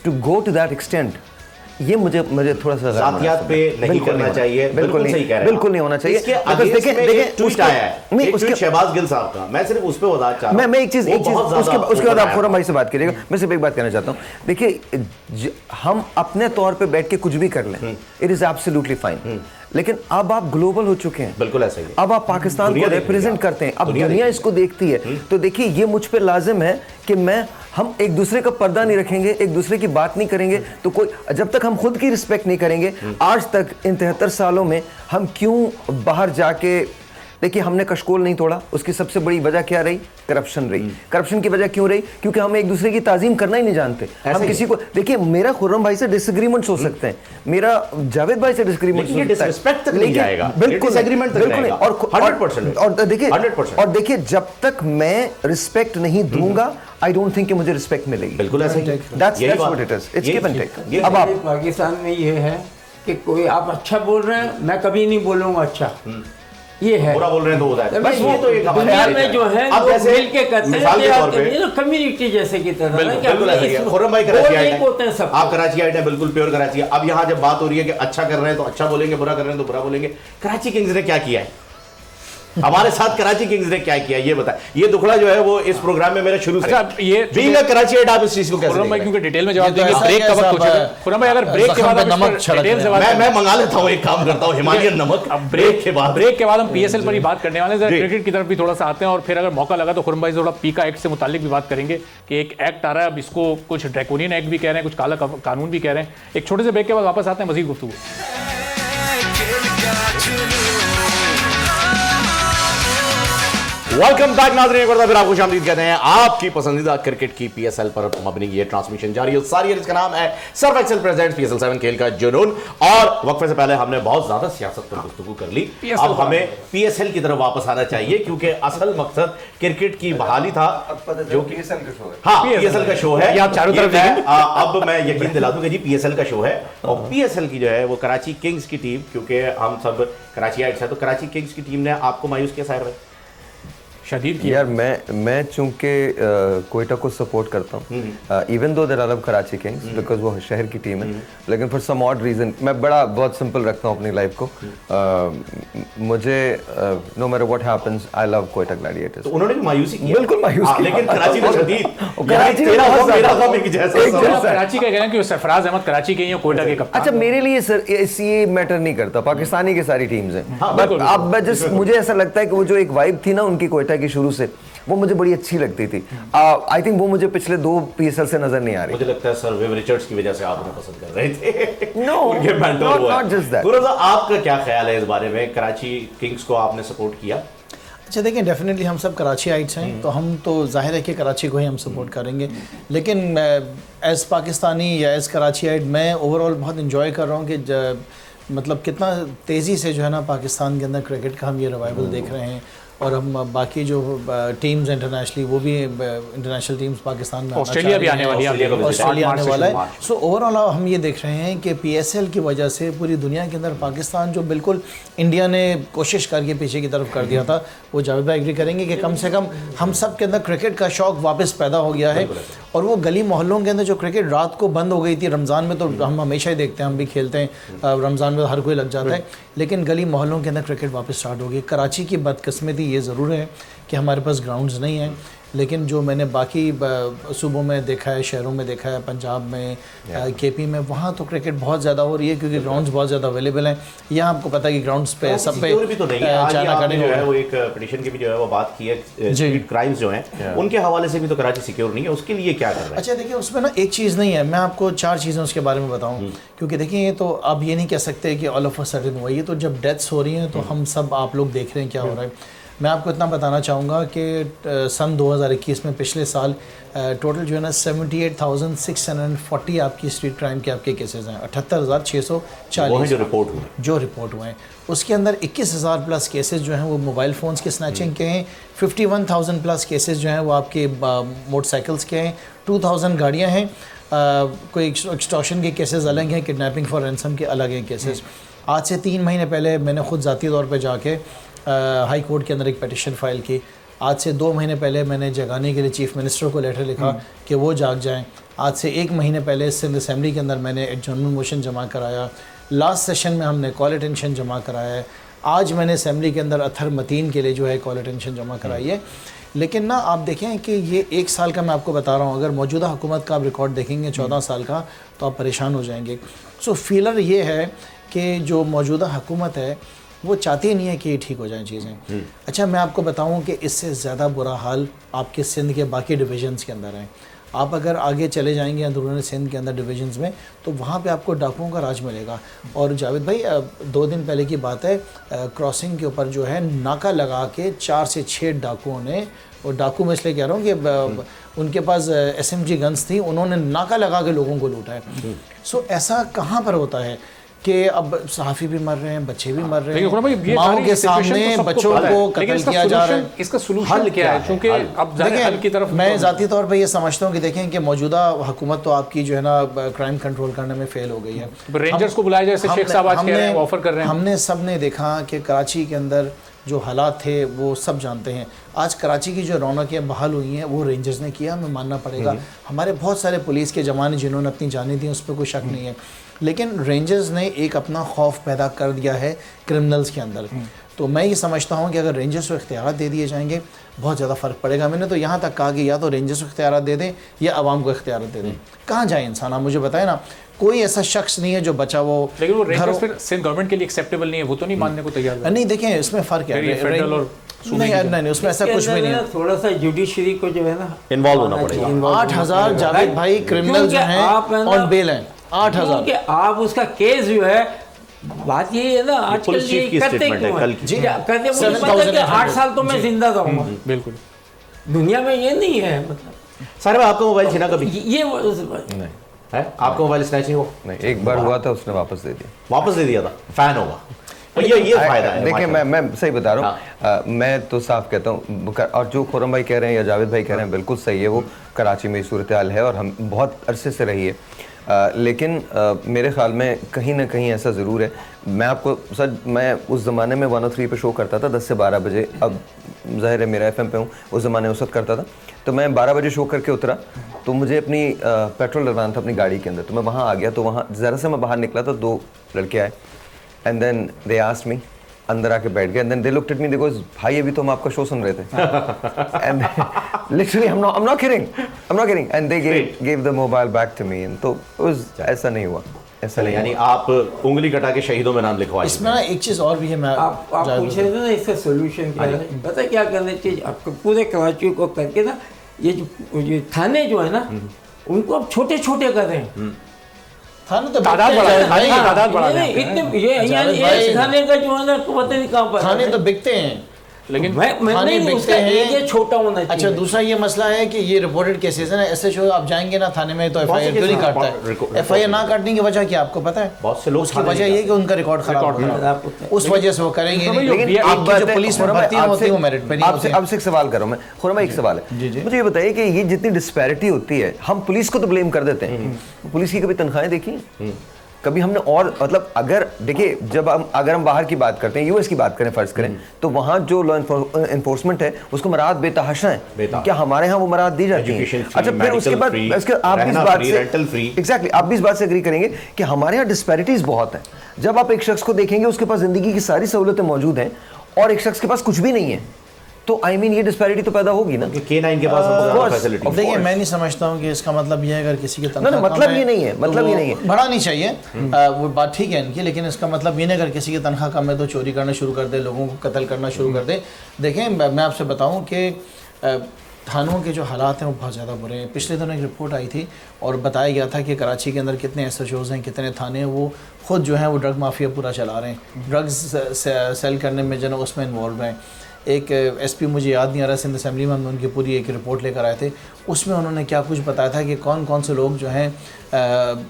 Speaker 6: to go to that extent ये मुझे थोड़ा सा
Speaker 3: जातियात पे नहीं करना चाहिए, बिल्कुल सही कह रहे हैं,
Speaker 6: बिल्कुल नहीं होना चाहिए।
Speaker 3: इसके देखिए ट्वीट आया है, एक ट्वीट शहबाज गिल साहब का, मैं सिर्फ उस पे वजाहत चाह रहा हूं।
Speaker 6: मैं एक चीज उसके बाद आप खुर्रम भाई से बात करिएगा। मैं सिर्फ एक बात कहना चाहता हूं, देखिए हम अपने तौर पे बैठ के कुछ भी कर लें, इट इज एब्सोल्युटली फाइन, लेकिन अब आप ग्लोबल हो चुके हैं,
Speaker 3: बिल्कुल ऐसा ही है।
Speaker 6: अब आप पाकिस्तान को रिप्रेजेंट करते हैं, अब दुनिया इसको देखती है, तो देखिए ये मुझ पे लाजिम है कि हम एक दूसरे का पर्दा नहीं रखेंगे, एक दूसरे की बात नहीं करेंगे, तो कोई जब तक हम खुद की रिस्पेक्ट नहीं करेंगे, आज तक इन 73 सालों में हम क्यों बाहर जाके, देखिए हमने कशकोल नहीं तोड़ा, उसकी सबसे बड़ी वजह क्या रही? करप्शन रही। करप्शन की वजह क्यों रही? क्योंकि हम एक दूसरे की ताजीम करना ही नहीं जानते। हम किसी को, देखिए मेरा खुर्रम भाई से डिसएग्रीमेंट्स हो सकते हैं, मेरा जावेद भाई से डिसएग्रीमेंट हो सकता है,
Speaker 3: रिस्पेक्ट तक नहीं जाएगा,
Speaker 6: बिल्कुल
Speaker 3: डिसएग्रीमेंट तक
Speaker 6: बिल्कुल
Speaker 3: जाएगा,
Speaker 6: और
Speaker 3: 100%।
Speaker 6: और देखिए जब तक मैं रिस्पेक्ट नहीं दूंगा, आई डोंट थिंक कि मुझे रिस्पेक्ट मिलेगी।
Speaker 3: बिल्कुल ऐसा ही है,
Speaker 6: that's what it is, it's give and take. अब आप
Speaker 4: पाकिस्तान में ये है कि कोई आप अच्छा बोल रहे हैं, मैं कभी नहीं बोलूंगा अच्छा, ये है
Speaker 3: बुरा बोल रहे हैं तो होता है, बस ये तो एक
Speaker 4: दुनिया में जो है
Speaker 3: अब
Speaker 4: लोग
Speaker 3: जैसे
Speaker 4: मिल के करते
Speaker 3: मिसाल के तौर पे
Speaker 4: हैं, कम्युनिटी जैसे की तरह ना, कि
Speaker 3: बिल्कुल ऐसा ही है। खुर्रम भाई कराची आए हैं,
Speaker 4: सब
Speaker 3: आप कराची आए हैं, बिल्कुल प्योर कराची है। अब यहाँ जब बात हो रही है कि अच्छा कर रहे हैं तो अच्छा बोलेंगे, बुरा कर रहे हैं तो बुरा बोलेंगे। कराची किंग्स ने क्या किया है? हमारे साथ कराची किंग्स ने क्या किया ये बताएं। ये दुखड़ा जो है वो इस प्रोग्राम में मेरा शुरू से
Speaker 2: ये
Speaker 3: बीइंग अ कराची हेड, आप इस चीज को कैसे
Speaker 2: खुर्रम भाई
Speaker 3: देखें?
Speaker 2: क्योंकि डिटेल में जवाब देंगे, ब्रेक का वक्त पूछेगा। खुर्रम भाई अगर ब्रेक के बाद डिटेल से
Speaker 3: मैं मंगा लेता हूँ, एक काम करता हूँ, हिमालयन नमक।
Speaker 2: अब ब्रेक के बाद हम पीएसएल पर ही बात करने वाले हैं, क्रिकेट की तरफ भी थोड़ा सा आते हैं, और फिर अगर मौका लगा तो खुर्रम भाई थोड़ा पीका एक्ट से मुतालिक भी बात करेंगे कि एक एक्ट आ रहा है, अब इसको कुछ ड्रैकोनियन एक्ट भी कह रहे हैं, कुछ काला कानून भी कह रहे हैं। एक छोटे से ब्रेक के बाद वापस आते हैं, मजीद गुफ्तगू। वेलकम बैक नाज़रीन, एक बार फिर आपको खुशामदीद कहते हैं। आपकी पसंदीदा क्रिकेट की पीएसएल पर मबनी ये ट्रांसमिशन जारी है सारी है, जिसका नाम है सर्फ एक्सेल प्रेजेंट्स पीएसएल 7 खेल का जुनून। और वक्फे से पहले हमने बहुत ज्यादा सियासत पर गुफ्तगू कर ली, अब हमें पीएसएल की तरफ वापस आना चाहिए, क्योंकि असल मकसद क्रिकेट की बहाली था, जो कि पीएसएल का शो है। आप चारों तरफ
Speaker 3: अब मैं यकीन दिला दूं कि जी पीएसएल का शो है, और पीएसएल की जो है वो कराची किंग्स की टीम, क्योंकि हम सब कराचियाइट्स हैं, तो कराची किंग्स की टीम ने आपको मायूस किया साहिर भाई?
Speaker 2: शदीद की
Speaker 6: यार मैं चूंकि कोयटा को सपोर्ट करता हूँ, even though there are Karachi Kings, because वो शहर की टीम है, लेकिन फॉर सम ऑड रीजन मैं बहुत सिंपल रखता हूँ अपनी लाइफ को। मुझे no matter what happens I love Quetta Gladiators.
Speaker 3: तो उन्होंने भी मायूसी की,
Speaker 6: बिल्कुल मायूस की,
Speaker 3: लेकिन कराची में शदीद,
Speaker 6: कराची
Speaker 3: तेरा गम मेरा गम एक जैसा।
Speaker 2: कराची का कहना कि सरफराज अहमद कराची के ही हैं, कोयटा के कप्तान।
Speaker 6: अच्छा मेरे लिए सर ये मैटर नहीं करता, पाकिस्तानी की सारी टीम्स हैं, अब मुझे ऐसा लगता है कि वो जो एक वाइब थी ना उनकी कोयटा की शुरू से, वो मुझे बड़ी अच्छी लगती थी। आई थिंक वो मुझे पिछले 2 पीएसएल से नजर नहीं आ रही।
Speaker 3: मुझे लगता है सर विव रिचर्ड्स की वजह से आप उन्हें पसंद कर रहे थे।
Speaker 6: No, not just that.
Speaker 3: गुरुजा, आपका क्या ख्याल है इस बारे में? कराची किंग्स को आपने सपोर्ट किया?
Speaker 5: अच्छा देखिए, डेफिनेटली हम सब कराची आइट्स हैं, तो हम तो जाहिर है कि कराची को ही हम सपोर्ट करेंगे, लेकिन एज़ पाकिस्तानी या एज़ कराची आइट मैं ओवरऑल बहुत इंजॉय कर रहा हूँ कि मतलब कितना तेज़ी से जो है ना पाकिस्तान के अंदर क्रिकेट का हम ये रिवाइवल देख रहे हैं, और हम बाकी जो टीम्स इंटरनेशनली, वो भी इंटरनेशनल टीम्स पाकिस्तान में,
Speaker 2: ऑस्ट्रेलिया भी आने वाली है,
Speaker 5: ऑस्ट्रेलिया आने वाला है। सो ओवरऑल हम ये देख रहे हैं कि पीएसएल की वजह से पूरी दुनिया के अंदर पाकिस्तान, जो बिल्कुल इंडिया ने कोशिश करके पीछे की तरफ कर दिया था, वो जावेद भाई एग्री करेंगे कि कम से कम हम सब के अंदर क्रिकेट का शौक़ वापस पैदा हो गया है। और वो गली मोहल्लों के अंदर जो क्रिकेट रात को बंद हो गई थी, रमज़ान में तो हम हमेशा ही देखते हैं, हम भी खेलते हैं, रमज़ान में हर कोई लग जाता है, लेकिन गली मोहल्लों के अंदर क्रिकेट वापस स्टार्ट हो गई। कराची की बदकिस्मती ये ज़रूर है कि हमारे पास ग्राउंड्स नहीं हैं, लेकिन जो मैंने बाकी सूबों में देखा है, शहरों में देखा है, पंजाब में, केपी में, वहाँ तो क्रिकेट बहुत ज़्यादा हो रही है, क्योंकि ग्राउंड्स बहुत ज़्यादा अवेलेबल हैं। यहाँ आपको पता है कि ग्राउंड्स पे सब पे
Speaker 3: चाइना का जो है वो एक पिटीशन की भी जो है वो बात की है, स्ट्रीट क्राइम्स जो हैं उनके हवाले से भी तो कराची सिक्योर नहीं है, उसके लिए क्या कर रहे हैं?
Speaker 5: अच्छा देखिए, उसमें ना एक चीज़ नहीं है, मैं आपको 4 चीज़ें उसके बारे में बताऊँ, क्योंकि देखिए ये तो आप ये नहीं कह सकते कि ऑल ऑफ अ सडन हुआ, ये तो जब डेथ्स हो रही हैं तो हम सब, आप लोग देख रहे हैं क्या हो रहा है। मैं आपको इतना बताना चाहूँगा कि सन 2021 में, पिछले साल, टोटल जो है ना 78,640 आपकी स्ट्रीट क्राइम के आपके केसेस हैं, 78,640 जो रिपोर्ट हुए हैं। उसके अंदर 21,000 प्लस केसेस जो हैं वो मोबाइल फ़ोन्स के स्नैचिंग के हैं, 51,000 प्लस केसेस जो हैं वो आपके मोटरसाइकिल्स के हैं, 2,000 गाड़ियाँ हैं, कोई एक्सटॉर्शन के केसेस अलग हैं, किडनैपिंग फॉर रैंसम के अलग हैं केसेस। आज से 3 महीने पहले मैंने खुद ज़ाती तौर पे जाके हाई कोर्ट के अंदर एक पिटिशन फाइल की। आज से 2 महीने पहले मैंने जगाने के लिए चीफ मिनिस्टर को लेटर लिखा कि वो जाग जाएं। आज से 1 महीने पहले सिंध असम्बली के अंदर मैंने एडजॉर्नमेंट मोशन जमा कराया। लास्ट सेशन में हमने कॉल अटेंशन जमा कराया है। आज मैंने असम्बली के अंदर अथर मतीन के लिए जो है कॉल अटेंशन जमा कराई है। लेकिन ना आप देखें कि ये 1 साल का मैं आपको बता रहा हूँ, अगर मौजूदा हुकूमत का आप रिकॉर्ड देखेंगे 14 साल का, तो आप परेशान हो जाएंगे। सो फीलर ये है कि जो मौजूदा हुकूमत है वो चाहती नहीं है कि ये ठीक हो जाएं चीज़ें। अच्छा, मैं आपको बताऊं कि इससे ज़्यादा बुरा हाल आपके सिंध के बाकी डिवीजन्स के अंदर है। आप अगर आगे चले जाएंगे अंदरूनी सिंध के अंदर डिवीजन्स में, तो वहाँ पे आपको डाकुओं का राज मिलेगा। और जावेद भाई 2 दिन पहले की बात है, क्रॉसिंग के ऊपर जो है नाका लगा के 4 से 6 डाकुओं ने, और डाकू मैं इसलिए कह रहा हूँ कि उनके पास SMG गन्स थी, उन्होंने नाका लगा के लोगों को लूटा है। सो ऐसा कहाँ पर होता है कि अब सहाफ़ी भी मर रहे हैं, बच्चे भी मर रहे हैं, माओ के सामने बच्चों को कत्ल किया जा रहा है।
Speaker 2: इसका सॉल्यूशन क्या है? क्योंकि अब हल की तरफ
Speaker 5: मैं ज़ाती तौर पे ये समझता हूँ कि देखें कि मौजूदा हुकूमत तो आपकी जो है ना क्राइम कंट्रोल करने में फेल हो गई है।
Speaker 2: रेंजर्स को बुलाया जैसे शेख साहब आज कह रहे हैं, ऑफर कर रहे हैं।
Speaker 5: हमने सब ने देखा कि कराची के अंदर जो हालात थे वो सब जानते हैं। आज कराची की जो रौनकें बहाल हुई हैं वो रेंजर्स ने किया, हमें मानना पड़ेगा। हमारे बहुत सारे पुलिस के जवान जिन्होंने अपनी जानें दी, उस पर कोई शक नहीं है, लेकिन रेंजर्स ने एक अपना खौफ पैदा कर दिया है क्रिमिनल्स के अंदर। तो मैं ये समझता हूँ कि अगर रेंजर्स को इख्तियार दे दिए जाएंगे बहुत ज़्यादा फ़र्क पड़ेगा। मैंने तो यहाँ तक कहा कि या तो रेंजर्स को इख्तियार दे दें या आवाम को इख्तियार दे दें। कहाँ जाए इंसान? आप मुझे बताएं ना, कोई ऐसा शख्स नहीं है जो बचा वो।
Speaker 2: लेकिन वो रेंजर्स फिर सिंध गवर्नमेंट के लिए एक्सेप्टेबल नहीं है, वो तो नहीं मानने को तैयार है।
Speaker 5: नहीं, देखें इसमें फ़र्क है। नहीं, उसमें ऐसा कुछ भी नहीं है।
Speaker 4: थोड़ा सा जुडिशरी को जो है ना
Speaker 3: इन्वॉल्व होना पड़ेगा।
Speaker 5: 8000 जावेद भाई क्रिमिनल जो हैं ऑन बेल हैं, 8000।
Speaker 4: आप उसका केस जो है, बात यही है ना, आजकल ये करते क्यों हैं? करते मुझे पता है कि 8 साल तो मैं जिंदा रहूंगा।
Speaker 2: बिल्कुल,
Speaker 4: दुनिया में ये नहीं है। मतलब
Speaker 3: सर आपका मोबाइल छीना कभी?
Speaker 4: ये
Speaker 3: नहीं है आपका मोबाइल स्नैचिंग हो?
Speaker 6: नहीं, एक बार हुआ था, उसने वापस दे दिया।
Speaker 3: वापस दे दिया था? फैन होगा ये फायदा है।
Speaker 6: देखिए मैं सही बता रहा हूँ। मैं तो साफ कहता हूँ, और जो खुरम भाई कह रहे हैं या जावेद भाई कह रहे हैं बिल्कुल सही है। वो कराची में सूरत हाल है और हम बहुत अरसे से रही है। लेकिन मेरे ख्याल में कहीं ना कहीं ऐसा ज़रूर है। मैं आपको सर, मैं उस ज़माने में 103 पे शो करता था 10 से 12 बजे। अब ज़ाहिर है मेरा FM पे हूँ, उस ज़माने में उस वक्त करता था। तो मैं 12 बजे शो करके उतरा, तो मुझे अपनी पेट्रोल डलवाना था अपनी गाड़ी के अंदर। तो मैं वहाँ आ गया, तो वहाँ ज़रा से मैं बाहर निकला तो 2 लड़के आए, and then they asked me, अंदर आके बैठ गए, and then they looked at me, they goes, भाई अभी तो हम आपका शो सुन रहे थे। And literally I'm not kidding, and they gave the mobile back to me, and तो ऐसा नहीं हुआ, ऐसा नहीं।
Speaker 3: यानी आप उंगली कटा के शहीदों में नाम लिखवाएं।
Speaker 5: इसमें ना एक चीज़ और भी है, मैं
Speaker 4: आप पूछ रहे थे ना इसका सोल्यूशन क्या है? पता क्या करना चाहिए आपको? पूरे कराची को करके ना, ये थाने जो है ना उनको अब छोटे छोटे करें।
Speaker 5: थाने तो
Speaker 2: तादाद बढ़ा दें।
Speaker 4: इतने ये थाने का जो है ना पता नहीं कहाँ पर
Speaker 5: थाने तो बिकते हैं,
Speaker 2: लेकिन
Speaker 5: थाने बिकते हैं।
Speaker 4: ये छोटा होना चाहिए।
Speaker 5: अच्छा, दूसरा ये मसला है कि ये रिपोर्टेड केसेस है ना, SHO आप जाएंगे ना थाने में तो FIR क्यों नहीं काटता है? FIR ना काटने की वजह क्या आपको पता है?
Speaker 3: बहुत से लोग
Speaker 5: उसकी वजह ये कि उनका रिकॉर्ड खराब हो रहा है, उस वजह से वो करेंगे नहीं।
Speaker 6: लेकिन
Speaker 5: आपकी जो पुलिस में भर्तियां होती हैं वो मेरिट पे नहीं होती हैं।
Speaker 6: आपसे एक सवाल कर रहा हूँ मैं, खुरम भाई एक सवाल है, मुझे ये बताइए कि ये जितनी डिस्पैरिटी होती है, हम पुलिस को तो ब्लेम कर देते हैं, पुलिस की कभी तनख्वाहें देखी? कभी हमने? और मतलब अगर देखिए, जब अगर हम बाहर की बात करते हैं, US की बात करें फर्ज करें, तो वहाँ जो लॉ एनफोर्समेंट है उसको मराहत बेतहाशा है। क्या हमारे यहाँ वो मराहत दी जाती है? अच्छा, फिर उसके बाद आप भी इस बात से एग्जैक्टली आप भी इस बात से एग्री करेंगे कि हमारे यहाँ डिस्पैरिटीज बहुत है। जब आप एक शख्स को देखेंगे उसके पास जिंदगी की सारी सहूलतें मौजूद हैं और एक शख्स के पास कुछ भी नहीं है, तो आई मीन ये डिस्पैरिटी तो पैदा होगी ना।
Speaker 3: K9 के पास फैसिलिटी।
Speaker 5: देखिए, मैं नहीं समझता हूँ कि इसका मतलब ये है अगर किसी की तनख्वाह
Speaker 6: मतलब ये नहीं है, मतलब ये नहीं है,
Speaker 5: बढ़ानी चाहिए, वो बात ठीक है इनकी, लेकिन इसका मतलब ये नहीं अगर किसी की तनख्वाह कम है तो चोरी करना शुरू कर दे, लोगों को कत्ल करना शुरू कर दे। देखें, मैं आपसे बताऊँ कि थानों के जो हालात हैं वो बहुत ज़्यादा बुरे हैं। पिछले दिनों एक रिपोर्ट आई थी और बताया गया था कि कराची के अंदर कितने SHOs हैं, कितने थाने हैं, वो खुद जो हैं वो ड्रग माफिया पूरा चला रहे हैं, ड्रग्स सेल करने में जो है उसमें इन्वॉल्व हैं। एक SP मुझे याद नहीं आ रहा, सिंध असम्बली में हम उनकी पूरी एक रिपोर्ट लेकर आए थे, उसमें उन्होंने क्या कुछ बताया था कि कौन कौन से लोग जो हैं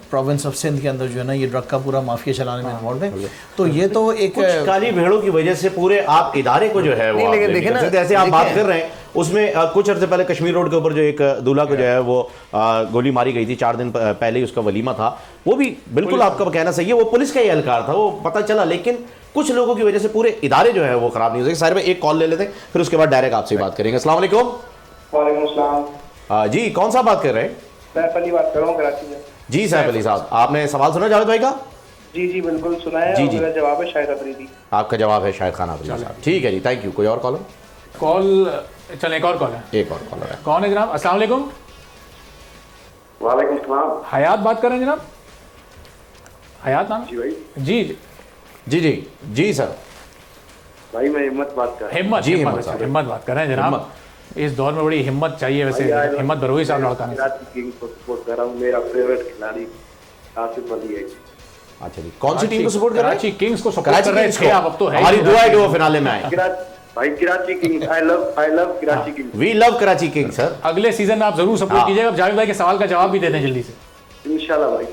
Speaker 5: प्रोविंस ऑफ सिंध के अंदर जो है ना ये ड्रग का पूरा माफिया चलाने में इन्वॉल्व है। तो ये तो एक
Speaker 3: काली भेड़ों की वजह से पूरे आप इदारे को जो है वो,
Speaker 6: लेकिन देखिए ना,
Speaker 3: जैसे आप बात कर रहे हैं उसमें कुछ अर्से पहले कश्मीर रोड के ऊपर जो एक दूल्हा को जो है वो गोली मारी गई थी, 4 दिन पहले ही उसका वलीमा था, वो भी बिल्कुल आपका कहना सही है, वो पुलिस का ही एहलकार था, वो पता चला, लेकिन कुछ लोगों की वजह से पूरे इदारे जो है वो खराब नहीं हो सके। सारे में एक कॉल ले लेते हैं, फिर उसके बाद डायरेक्ट आपसे बात करेंगे। अस्सलाम वालेकुम।
Speaker 7: वालेकुम सलाम।
Speaker 3: जी कौन सा बात कर रहे हैं?
Speaker 7: सैफ अली बात कर रहा हूँ कराची से।
Speaker 3: जी सैफ अली साहब, आपने सवाल सुना जावेद भाई का?
Speaker 7: जी जी बिल्कुल सुना है।
Speaker 3: जी, जी।
Speaker 7: मेरा जवाब है शाहिद अफरीदी।
Speaker 3: आपका जवाब है शाहिद खान अफरीदी साहब। ठीक है जी, थैंक यू। कोई और कॉल?
Speaker 2: चल एक और कॉल है।
Speaker 3: एक और कॉल है।
Speaker 2: कौन है जनाब? अस्सलाम वालेकुम।
Speaker 7: वालेकुम सलाम।
Speaker 2: हयात बात कर रहे हैं जनाब? हयात नाम?
Speaker 7: जी भाई।
Speaker 2: जी
Speaker 3: जी जी जी सर।
Speaker 7: भाई मैं हिम्मत बात कर रहा
Speaker 2: हिम्मत
Speaker 3: जी,
Speaker 2: हिम्मत
Speaker 3: हिम्मत साहब।
Speaker 2: हिम्मत बात कर रहे हैं जनाब। इस दौर में बड़ी हिम्मत चाहिए वैसे। हिम्मत बरोही साहब लड़का
Speaker 7: हूँ। कराची किंग्स को सपोर्ट कर रहा हूँ। मेरा फेवरेट खिलाड़ी आसिफ अली है।
Speaker 3: अच्छा जी, कौन सी टीम को सपोर्ट कर रहे हैं?
Speaker 2: कराची किंग्स को सपोर्ट कर रहे थे आप, अब तो है।
Speaker 3: हमारी दुआ है कि वो फिनाले में आए।
Speaker 7: भाई Karachi Kings, I love Karachi Kings.
Speaker 3: We love Karachi Kings sir.
Speaker 2: अगले सीजन में आप जरूर सपोर्ट कीजिएगा। अब जावेद भाई के सवाल का जवाब भी दे दें जल्दी से।
Speaker 7: इंशाल्लाह भाई,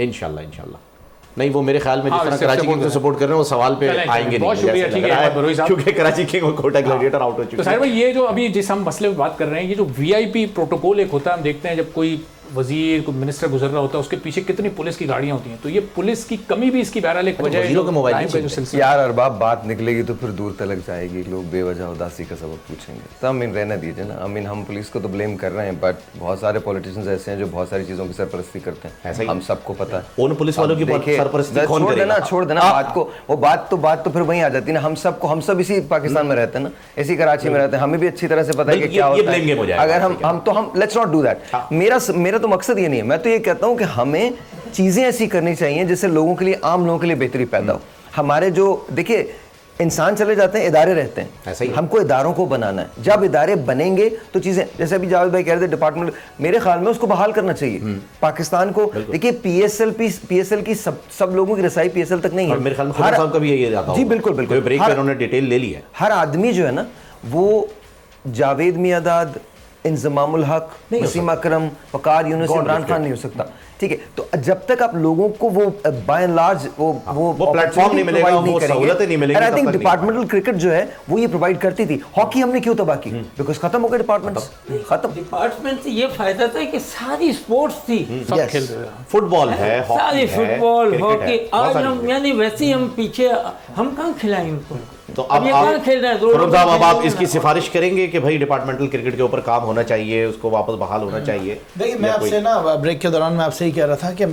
Speaker 3: इंशाल्लाह इंशाल्लाह। नहीं, वो मेरे ख्याल में जिस
Speaker 2: हाँ,
Speaker 3: तरह
Speaker 2: इससे
Speaker 3: कराची किंग्स को
Speaker 2: सपोर्ट
Speaker 3: सपोर्ट कर रहे हैं वो सवाल पे
Speaker 2: चलें,
Speaker 3: आएंगे
Speaker 2: बहुत
Speaker 3: नहीं,
Speaker 2: शुक्रिया,
Speaker 3: मुझे
Speaker 2: ठीक
Speaker 3: ऐसा लग
Speaker 2: है,
Speaker 3: रहा
Speaker 2: बरोही साहब।
Speaker 3: क्योंकि कराची किंग और कोटा ग्लैडिएटर आउट हो चुके
Speaker 2: तो
Speaker 3: हैं।
Speaker 2: साहिर भाई, ये जो अभी जिस हम मसले पर बात कर रहे हैं, ये जो वीआईपी प्रोटोकॉल एक होता है, हम देखते हैं जब कोई वजीर कोई मिनिस्टर गुजर रहा होता है उसके पीछे कितनी पुलिस की गाड़ियां होती हैं, तो ये पुलिस की कमी भी इसकी बहरहाल एक वजह है।
Speaker 3: वजीरों के मोबाइल
Speaker 2: crime
Speaker 3: नहीं
Speaker 2: का जो
Speaker 3: चलते।
Speaker 2: सिलसिला
Speaker 6: यार अरबाब बात निकलेगी तो फिर दूर तक जाएगी, लोग बेवजह उदासी का सबक पूछेंगे। तो अमीन रहने दीजिए ना। अमीन हम पुलिस को तो ब्लेम कर रहे हैं, बट बहुत सारे पॉलिटिशियंस ऐसे हैं जो बहुत सारी चीज़ों की सरपरस्ती करते हैं।
Speaker 3: ऐसा ही
Speaker 6: हम सबको पता है।
Speaker 3: उन पुलिस वालों की
Speaker 6: देखिए,
Speaker 3: सरपरस्ती कौन
Speaker 6: छोड़ देना
Speaker 3: करेगा?
Speaker 6: छोड़ देना बात को, वो बात तो फिर वहीं आ जाती है ना। हम सब इसी पाकिस्तान में रहते हैं ना, इसी कराची में रहते हैं, हमें भी अच्छी तरह से पता है कि क्या होता है। अगर हम लेट्स नॉट डू दैट। मेरा तो मकसद ये नहीं है। मैं तो ये कहता हूँ कि हमें चीजें ऐसी करनी चाहिए जिससे लोगों के लिए, आम लोगों के लिए बेहतरी पैदा हो। हमारे जो देखिए इंसान चले जाते हैं, इदारे रहते हैं,
Speaker 3: ऐसा ही
Speaker 6: हमको इदारों को बनाना है। जब इदारे बनेंगे तो चीजें, जैसे अभी जावेद भाई कह रहे थे डिपार्टमेंट, मेरे ख्याल में उसको बहाल करना चाहिए पाकिस्तान को। देखिए पीएसएल की सब लोगों की रसाई पीएसएल तक नहीं है।
Speaker 3: मेरे ख्याल में खुदा साहब का भी यही इरादा
Speaker 6: जी
Speaker 3: होगा।
Speaker 6: बिल्कुल बिल्कुल।
Speaker 3: ब्रेक पे उन्होंने डिटेल ले ली है।
Speaker 6: हर आदमी जो है ना, वो जावेद मियादाद, इंजमामुल हक, वसीम अकरम, वकार यूनुस, इमरान खान नहीं हो सकता। ठीक है, तो जब तक आप लोगों को वो बाय एंड लार्ज वो
Speaker 3: प्लेटफॉर्म नहीं मिलेगा, वो सहूलतें नहीं मिलेंगी।
Speaker 6: आई थिंक डिपार्टमेंटल क्रिकेट जो है वो ये प्रोवाइड करती थी। हॉकी हमने क्यों तबाह की? बिकॉज खत्म हो गए डिपार्टमेंट्स, खत्म।
Speaker 4: डिपार्टमेंट से ये फायदा था कि सारी स्पोर्ट्स थी,
Speaker 2: सब खेल रहे हैं।
Speaker 3: फुटबॉल है,
Speaker 4: सारी
Speaker 3: हॉकी है,
Speaker 4: फुटबॉल
Speaker 3: क्रिकेट
Speaker 4: हॉकी।
Speaker 3: है, बहुत
Speaker 4: आज
Speaker 3: सारी
Speaker 4: हम
Speaker 3: चीजें।
Speaker 4: यानी वैसे ही हम पीछे, हम कहाँ खिलाएं उनको?
Speaker 3: तो
Speaker 4: अब ये कहाँ खेल रहे हैं?
Speaker 3: खुर्रम साहब, अब आप इसकी सिफारिश करेंगे कि भाई डिपार्टमेंटल क्रिकेट के ऊपर काम होना चाहिए, उसको वापस बहाल होना चाहिए?
Speaker 5: देखिए, मैं आपसे ना ब्रेक के दौरान मैं आपसे ही कह रहा था कि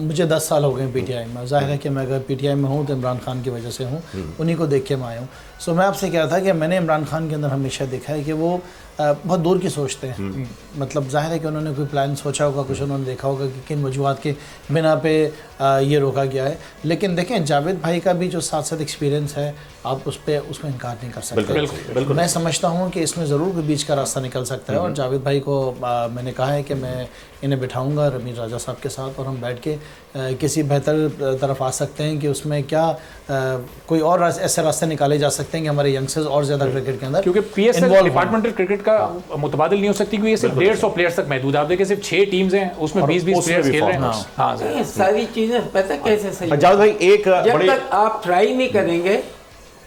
Speaker 5: मुझे 10 साल हो गए पीटीआई में। जाहिर है कि मैं अगर पीटीआई में हूँ तो इमरान खान की वजह से हूँ, उन्हीं को देख के मैं आया हूँ। सो मैं आपसे कह रहा था कि मैंने इमरान खान के अंदर हमेशा देखा है कि वो बहुत दूर की सोचते हैं। मतलब जाहिर है कि उन्होंने कोई प्लान सोचा होगा, कुछ उन्होंने देखा होगा कि किन वजूहत के बिना पे ये रोका गया है। लेकिन देखें, जावेद भाई का भी जो साथ साथ एक्सपीरियंस है, आप उसमें इनकार नहीं कर सकते।
Speaker 3: बिल्कुल।
Speaker 5: मैं समझता हूँ कि इसमें ज़रूर कोई बीच का रास्ता निकल सकता है। और जावेद भाई को मैंने कहा है कि मैं इन्हें बिठाऊंगा रमीज राजा साहब के साथ, और हम बैठ के किसी बेहतर तरफ आ सकते हैं कि उसमें क्या कोई और ऐसे रास्ते निकाले जा सकते हैं कि हमारे यंगस्टर्स और ज़्यादा क्रिकेट के अंदर,
Speaker 2: क्योंकि पीएसएल डिपार्टमेंटल क्रिकेट का मुतबादिल नहीं हो सकती, क्योंकि ये सिर्फ 150 प्लेयर्स तक महदूद है। आप देखिए सिर्फ 6 टीम्स हैं, उसमें 20-20 प्लेयर्स खेल रहे हैं। हाँ,
Speaker 4: ये सारी चीजें पता कैसे सही?
Speaker 3: जावेद भाई, एक
Speaker 4: जब
Speaker 3: बड़ी
Speaker 4: तक आप ट्राई नहीं करेंगे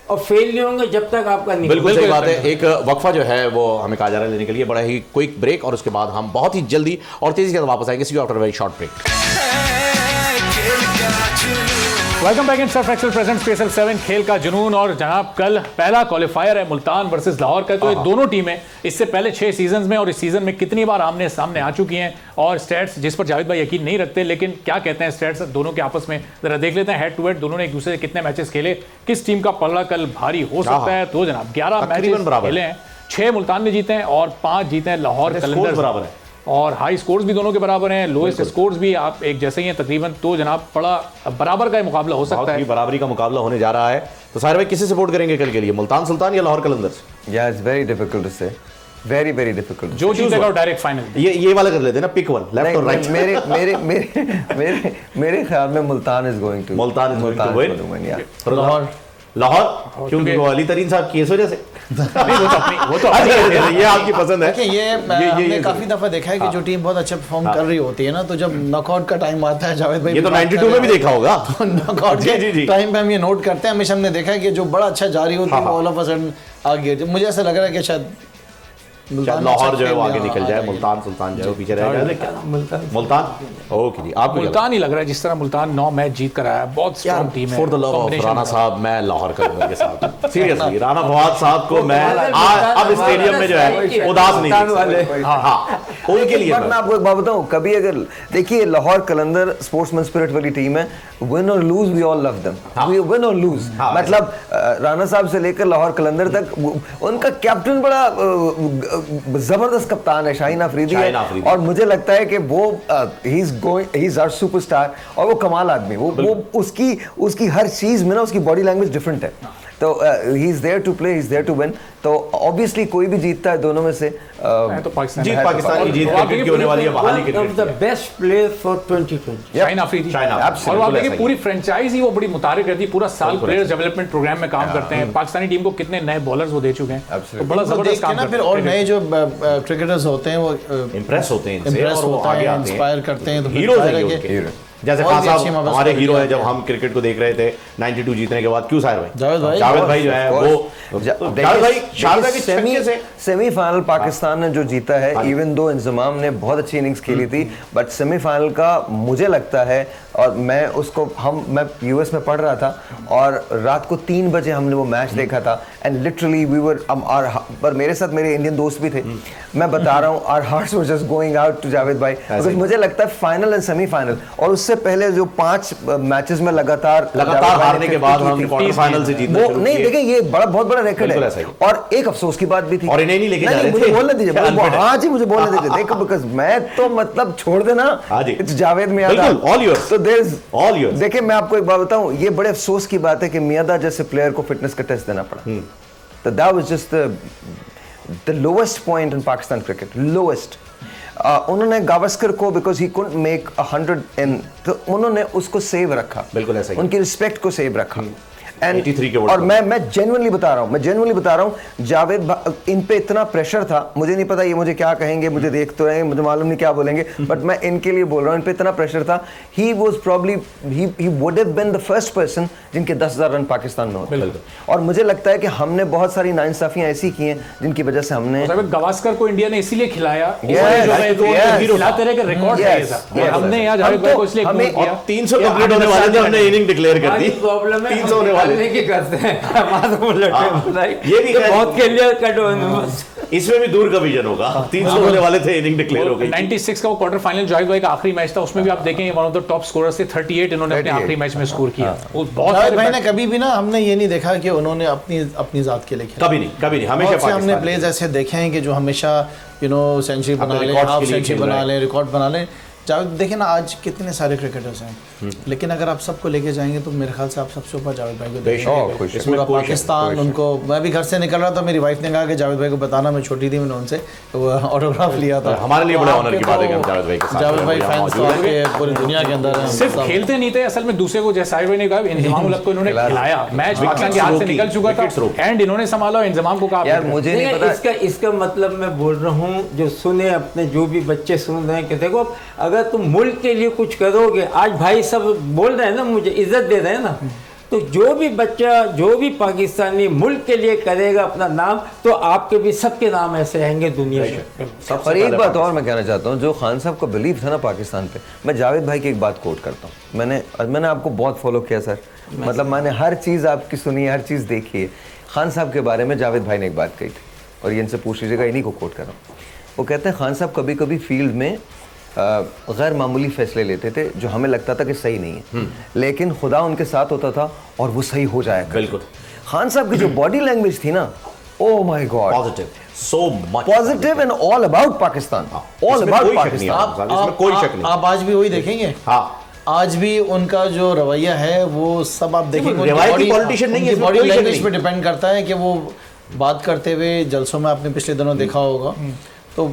Speaker 4: और फेल नहीं होंगे, जब तक आपका नहीं।
Speaker 3: बिल्कुल सही बात है। एक वक्फा जो है वो हमें कहा जा रहा है लेने के लिए, बड़ा ही क्विक ब्रेक, और उसके बाद हम बहुत ही जल्दी और तेजी के साथ वापस आएंगे। See you after very short break.
Speaker 2: Welcome back in Surf Excel presents PSL 7 खेल का जुनून। और जनाब, कल पहला क्वालिफायर है मुल्तान वर्सेस लाहौर का। तो ये दोनों टीमें इससे पहले 6 सीजन में और इस सीजन में कितनी बार आमने सामने आ चुकी हैं, और स्टैट्स जिस पर जावेद भाई यकीन नहीं रखते, लेकिन क्या कहते हैं स्टैट्स दोनों के आपस में, जरा देख लेते हैं हेड टू हेड दोनों ने एक दूसरे से कितने मैचेस खेले, किस टीम का पलड़ा कल भारी हो सकता है। तो जनाब 11 मैचेस खेले हैं, 6 मुल्तान ने जीते हैं और 5 जीते हैं लाहौर कलंदर्स।
Speaker 3: बराबर है
Speaker 2: और हाई स्कोर्स भी दोनों के बराबर हैं, लोएस्ट स्कोर्स भी आप एक जैसे ही हैं तकरीबन। तो जनाब बड़ा बराबर का मुकाबला हो सकता है,
Speaker 3: बराबरी का मुकाबला होने जा रहा है। तो सारे भाई किसे सपोर्ट करेंगे कल के लिए, मुल्तान सुल्तान या लाहौर कलंदर्स?
Speaker 6: या इट्स वेरी डिफिकल्ट टू से, वेरी वेरी डिफिकल्ट।
Speaker 2: जो जीतेगा डायरेक्ट फाइनल।
Speaker 3: ये वाला कर लेते हैं ना, पिक वन, लेफ्ट और राइट।
Speaker 6: मेरे मेरे मेरे मेरे मेरे ख्याल में Multan is going to
Speaker 3: Lahore. Lahore क्योंकि वो अली तरीन साहब की इस वजह से
Speaker 2: वो तो
Speaker 3: ये आपकी पसंद है।
Speaker 5: देखिए, ये हमने काफी दफा देखा है कि जो टीम बहुत अच्छा परफॉर्म कर रही होती है ना, तो जब नॉकआउट का टाइम आता है, जावेद भाई
Speaker 3: ये तो 92 में भी देखा होगा,
Speaker 5: नॉकआउट के टाइम पे हम ये नोट करते हैं। हमेशा हमने देखा है कि जो बड़ा अच्छा जारी होती है वो ऑल ऑफ अ सडन आ गया। मुझे ऐसा लग रहा है कि शायद
Speaker 3: लाहौर जो है वो आगे निकल जाए, मुल्तान सुल्तान जो है वो पीछे रह जाए। मुल्तान ओके जी, आप
Speaker 2: मुल्तान ही लग रहा है जिस तरह मुल्तान 9 मैच जीत कर आया, बहुत स्ट्रॉन्ग टीम है।
Speaker 3: For the love of Rana साहब, मैं लाहौर करूंगा के साथ सीरियसली, राणा फवाद साहब को मैं अब स्टेडियम में जो है उदास नहीं देख सकता। हाँ, उनके लिए
Speaker 6: मैं आपको एक बात बताऊं, कभी अगर देखिए लाहौर कलंदर स्पोर्ट्समैन स्पिरिट वाली टीम है, विन और lose we all love them, we win और लूज, मतलब राणा साहब से लेकर लाहौर कलंदर तक उनका कैप्टन बड़ा जबरदस्त कप्तान है, शाहीन अफरीदी है, और मुझे लगता है कि वो ही इज आवर सुपरस्टार, और वो कमाल आदमी, वो उसकी हर चीज में ना उसकी बॉडी लैंग्वेज डिफरेंट है, तो he is there to play, he is there to win, तो ऑब्वियसली कोई भी जीतता है दोनों में से
Speaker 2: तो
Speaker 3: पाकिस्तान की जीत क्रिकेट की होने वाली है, बहाली cricket
Speaker 4: the best player for 2020
Speaker 2: Shaheen Afridi. और आप देखिए पूरी फ्रेंचाइजी वो बड़ी मुतारिफ रहती है, पूरा साल प्लेयर्स डेवलपमेंट प्रोग्राम में काम करते हैं। पाकिस्तानी टीम को कितने नए बॉलर्स वो दे चुके हैं, तो बड़ा जबरदस्त काम करते हैं।
Speaker 5: फिर और नए जो क्रिकेटर्स होते हैं वो
Speaker 3: इंप्रेस होते हैं इनसे और वो आगे आते हैं,
Speaker 5: इंस्पायर करते हैं, तो
Speaker 3: हीरोज हैं। जैसे खान साहब हमारे हीरो है, जब
Speaker 5: हैं।
Speaker 3: हम क्रिकेट को देख रहे थे 92 जीतने के बाद, क्यों साहिर भाई,
Speaker 5: जावेद भाई
Speaker 3: जो है वो जावेद भाई शारदा के छक्के से
Speaker 6: सेमीफाइनल पाकिस्तान ने जो जीता है, इवन दो इंजमाम ने बहुत अच्छी इनिंग्स खेली थी, बट सेमीफाइनल का मुझे लगता है, और मैं उसको मैं यूएस में पढ़ रहा था और रात को 3 बजे हमने वो मैच देखा था, एंड लिटरली वी वर पर मेरे साथ मेरे इंडियन दोस्त भी थे, मैं बता रहा हूँ our hearts were just going out to Javed भाई, बिकॉज़ मुझे लगता है फाइनल एंड सेमीफाइनल, और उससे पहले जो 5 मैचेस में लगातार
Speaker 3: हारने के बाद हम क्वार्टर फाइनल से जीतने शुरू किए।
Speaker 6: नहीं देखिए, ये बहुत बड़ा रिकॉर्ड है, और एक अफसोस की बात भी थी,
Speaker 3: और इन्हें नहीं लेके जा रहे थे,
Speaker 6: मुझे बोलने दीजिए, हाँ जी मुझे बोलने दीजिए, देखो बिकॉज़ मैं तो मतलब छोड़ देना, Javed Miandad,
Speaker 3: all yours,
Speaker 6: so there is
Speaker 3: all yours.
Speaker 6: देखिए मैं आपको एक बात बताऊं, ये बड़े अफसोस की बात है कि मियादा जैसे प्लेयर को फिटनेस का टेस्ट देना पड़ा, तो that was just the lowest point in Pakistan cricket, lowest. उन्होंने गावस्कर को बिकॉज ही कुडंट मेक 100 इन, तो उन्होंने उसको सेव रखा,
Speaker 3: बिल्कुल ऐसा ही,
Speaker 6: उनकी रिस्पेक्ट को सेव रखा।
Speaker 3: और
Speaker 6: मैं जेन्युइनली बता रहा हूँ, जावेद इन पे इतना प्रेशर था, मुझे नहीं पता ये मुझे क्या कहेंगे, मुझे देख तो रहे हैं, मुझे मालूम नहीं क्या बोलेंगे, बट मैं इनके लिए बोल रहा हूँ, इन पे इतना प्रेशर था, he was probably he would have been the first person जिनके 10,000 रन पाकिस्तान में होते, और मुझे लगता है कि हमने बहुत सारी नाइंसाफियां ऐसी की हैं जिनकी वजह से हमने
Speaker 2: गावस्कर को इंडिया ने इसीलिए खिलाया, खिलाते रहे कि रिकॉर्ड है ऐसा, हमने यहाँ जावेद भाई को इसलिए
Speaker 3: 300 कंप्लीट होने वाले थे, हमने इनिंग डिक्लेयर कर दी,
Speaker 4: प्रॉब्लम है
Speaker 3: 300 होने वाले
Speaker 4: की करते हैं
Speaker 3: ये भी
Speaker 4: बहुत क्लियर कट,
Speaker 3: इसमें भी दूर का विजन होगा, 300 होने वाले थे, इनिंग डिक्लेयर हो गई।
Speaker 2: 96 का वो क्वार्टर फाइनल जावेद भाई का आखिरी मैच था, उसमें भी आप देखेंगे one of the top scorers थे, 38 इन्होंने अपने आखिरी मैच में स्कोर किया। वो बहुत
Speaker 5: जावेद भाई ने कभी भी ना, हमने ये नहीं देखा कि उन्होंने अपनी जात के लिए खेला,
Speaker 3: कभी नहीं, हमेशा
Speaker 5: हमने प्लेयर्स ऐसे देखे हैं कि जो हमेशा सेंचुरी बना लें, हाफ सेंचुरी बना लें, रिकॉर्ड बना लें। जावेद देखिए ना, आज कितने सारे क्रिकेटर्स हैं, लेकिन अगर आप सबको लेके जाएंगे तो मेरे ख्याल से आप सबसे ऊपर जावेद भाई को देखेंगे। पूरा पाकिस्तान उनको, मैं भी घर से निकल रहा था, मेरी वाइफ ने कहा कि जावेद भाई को बताना, मैं छोटी थी, मैंने उनसे ऑटोग्राफ लिया था।
Speaker 3: हमारे लिए बड़ा ऑनर की बात है कि हम जावेद भाई के साथ,
Speaker 5: जावेद भाई फैंस तो आपके पूरी दुनिया के अंदर हैं।
Speaker 2: सिर्फ खेलते नहीं थे, असल में दूसरे को, जैसे साहिर भाई ने कहा, इंजमाम उल हक को इन्होंने खिलाया, मैच पाकिस्तान के हाथ से निकल चुका था, एंड इन्होंने संभाला, इंजमाम को कहा
Speaker 6: यार मुझे नहीं पता
Speaker 4: इसका मतलब मैं बोल रहा हूँ, जो सुने अपने, जो भी बच्चे सुन रहे हैं कि देखो अगर तुम मुल्क के लिए कुछ करोगे, आज भाई सब बोल रहे हैं ना, मुझे इज्जत दे रहे हैं ना, तो जो भी बच्चा, जो भी पाकिस्तानी मुल्क के लिए करेगा अपना नाम, तो आपके भी सबके नाम ऐसे आएंगे दुनिया में।
Speaker 6: और एक बात और मैं कहना चाहता हूँ, जो खान साहब का बिलीव था ना पाकिस्तान पे, मैं जावेद भाई की एक बात कोट करता हूँ, मैंने आपको बहुत फॉलो किया सर, मतलब मैंने हर चीज़ आपकी सुनी, हर चीज़ देखी है। खान साहब के बारे में जावेद भाई ने एक बात कही थी, और ये इनसे पूछ लीजिएगा, इन्हीं को कोट कर रहा हूँ। वो कहते हैं खान साहब कभी कभी फील्ड में गैर मामूली फैसले लेते थे जो हमें लगता था कि सही नहीं है, लेकिन खुदा उनके साथ होता था और वो सही हो जाएगा।
Speaker 3: बिल्कुल।
Speaker 6: खान साहब की जो बॉडी लैंग्वेज थी ना, oh my God,
Speaker 3: positive, so much
Speaker 6: positive and all about Pakistan, all about Pakistan,
Speaker 3: इसमें कोई शक नहीं।
Speaker 5: आप आज भी वही देखेंगे,
Speaker 3: हाँ,
Speaker 5: आज भी उनका जो रवैया है वो सब आप देखेंगे,
Speaker 3: रिवायती पॉलिटिशियन नहीं है,
Speaker 5: बॉडी लैंग्वेज पे डिपेंड करता है कि वो बात करते हुए जलसों में आपने पिछले दिनों देखा होगा, तो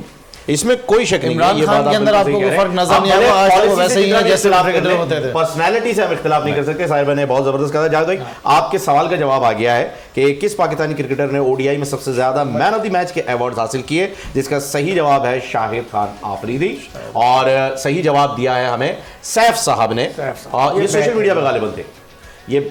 Speaker 3: इसमें कोई शक नहीं।
Speaker 5: इमरान खान के अंदर आपको कोई फर्क नजर नहीं आएगा, आज वो वैसे ही है जैसे क्रिकेटर होते थे।
Speaker 3: पर्सनालिटी से हम इख्तिलाफ नहीं कर सकते। साहिर भाई ने बहुत जबरदस्त कहा। जावेद भाई, आपके सवाल का जवाब आ गया है कि किस पाकिस्तानी क्रिकेटर ने ओडीआई में सबसे ज्यादा मैन ऑफ द मैच के अवार्ड हासिल किए, जिसका सही जवाब है शाहिद खान आफरीदी, और सही जवाब दिया है हमें सैफ साहब ने, और ये सोशल मीडिया पर गालिबन थे। ये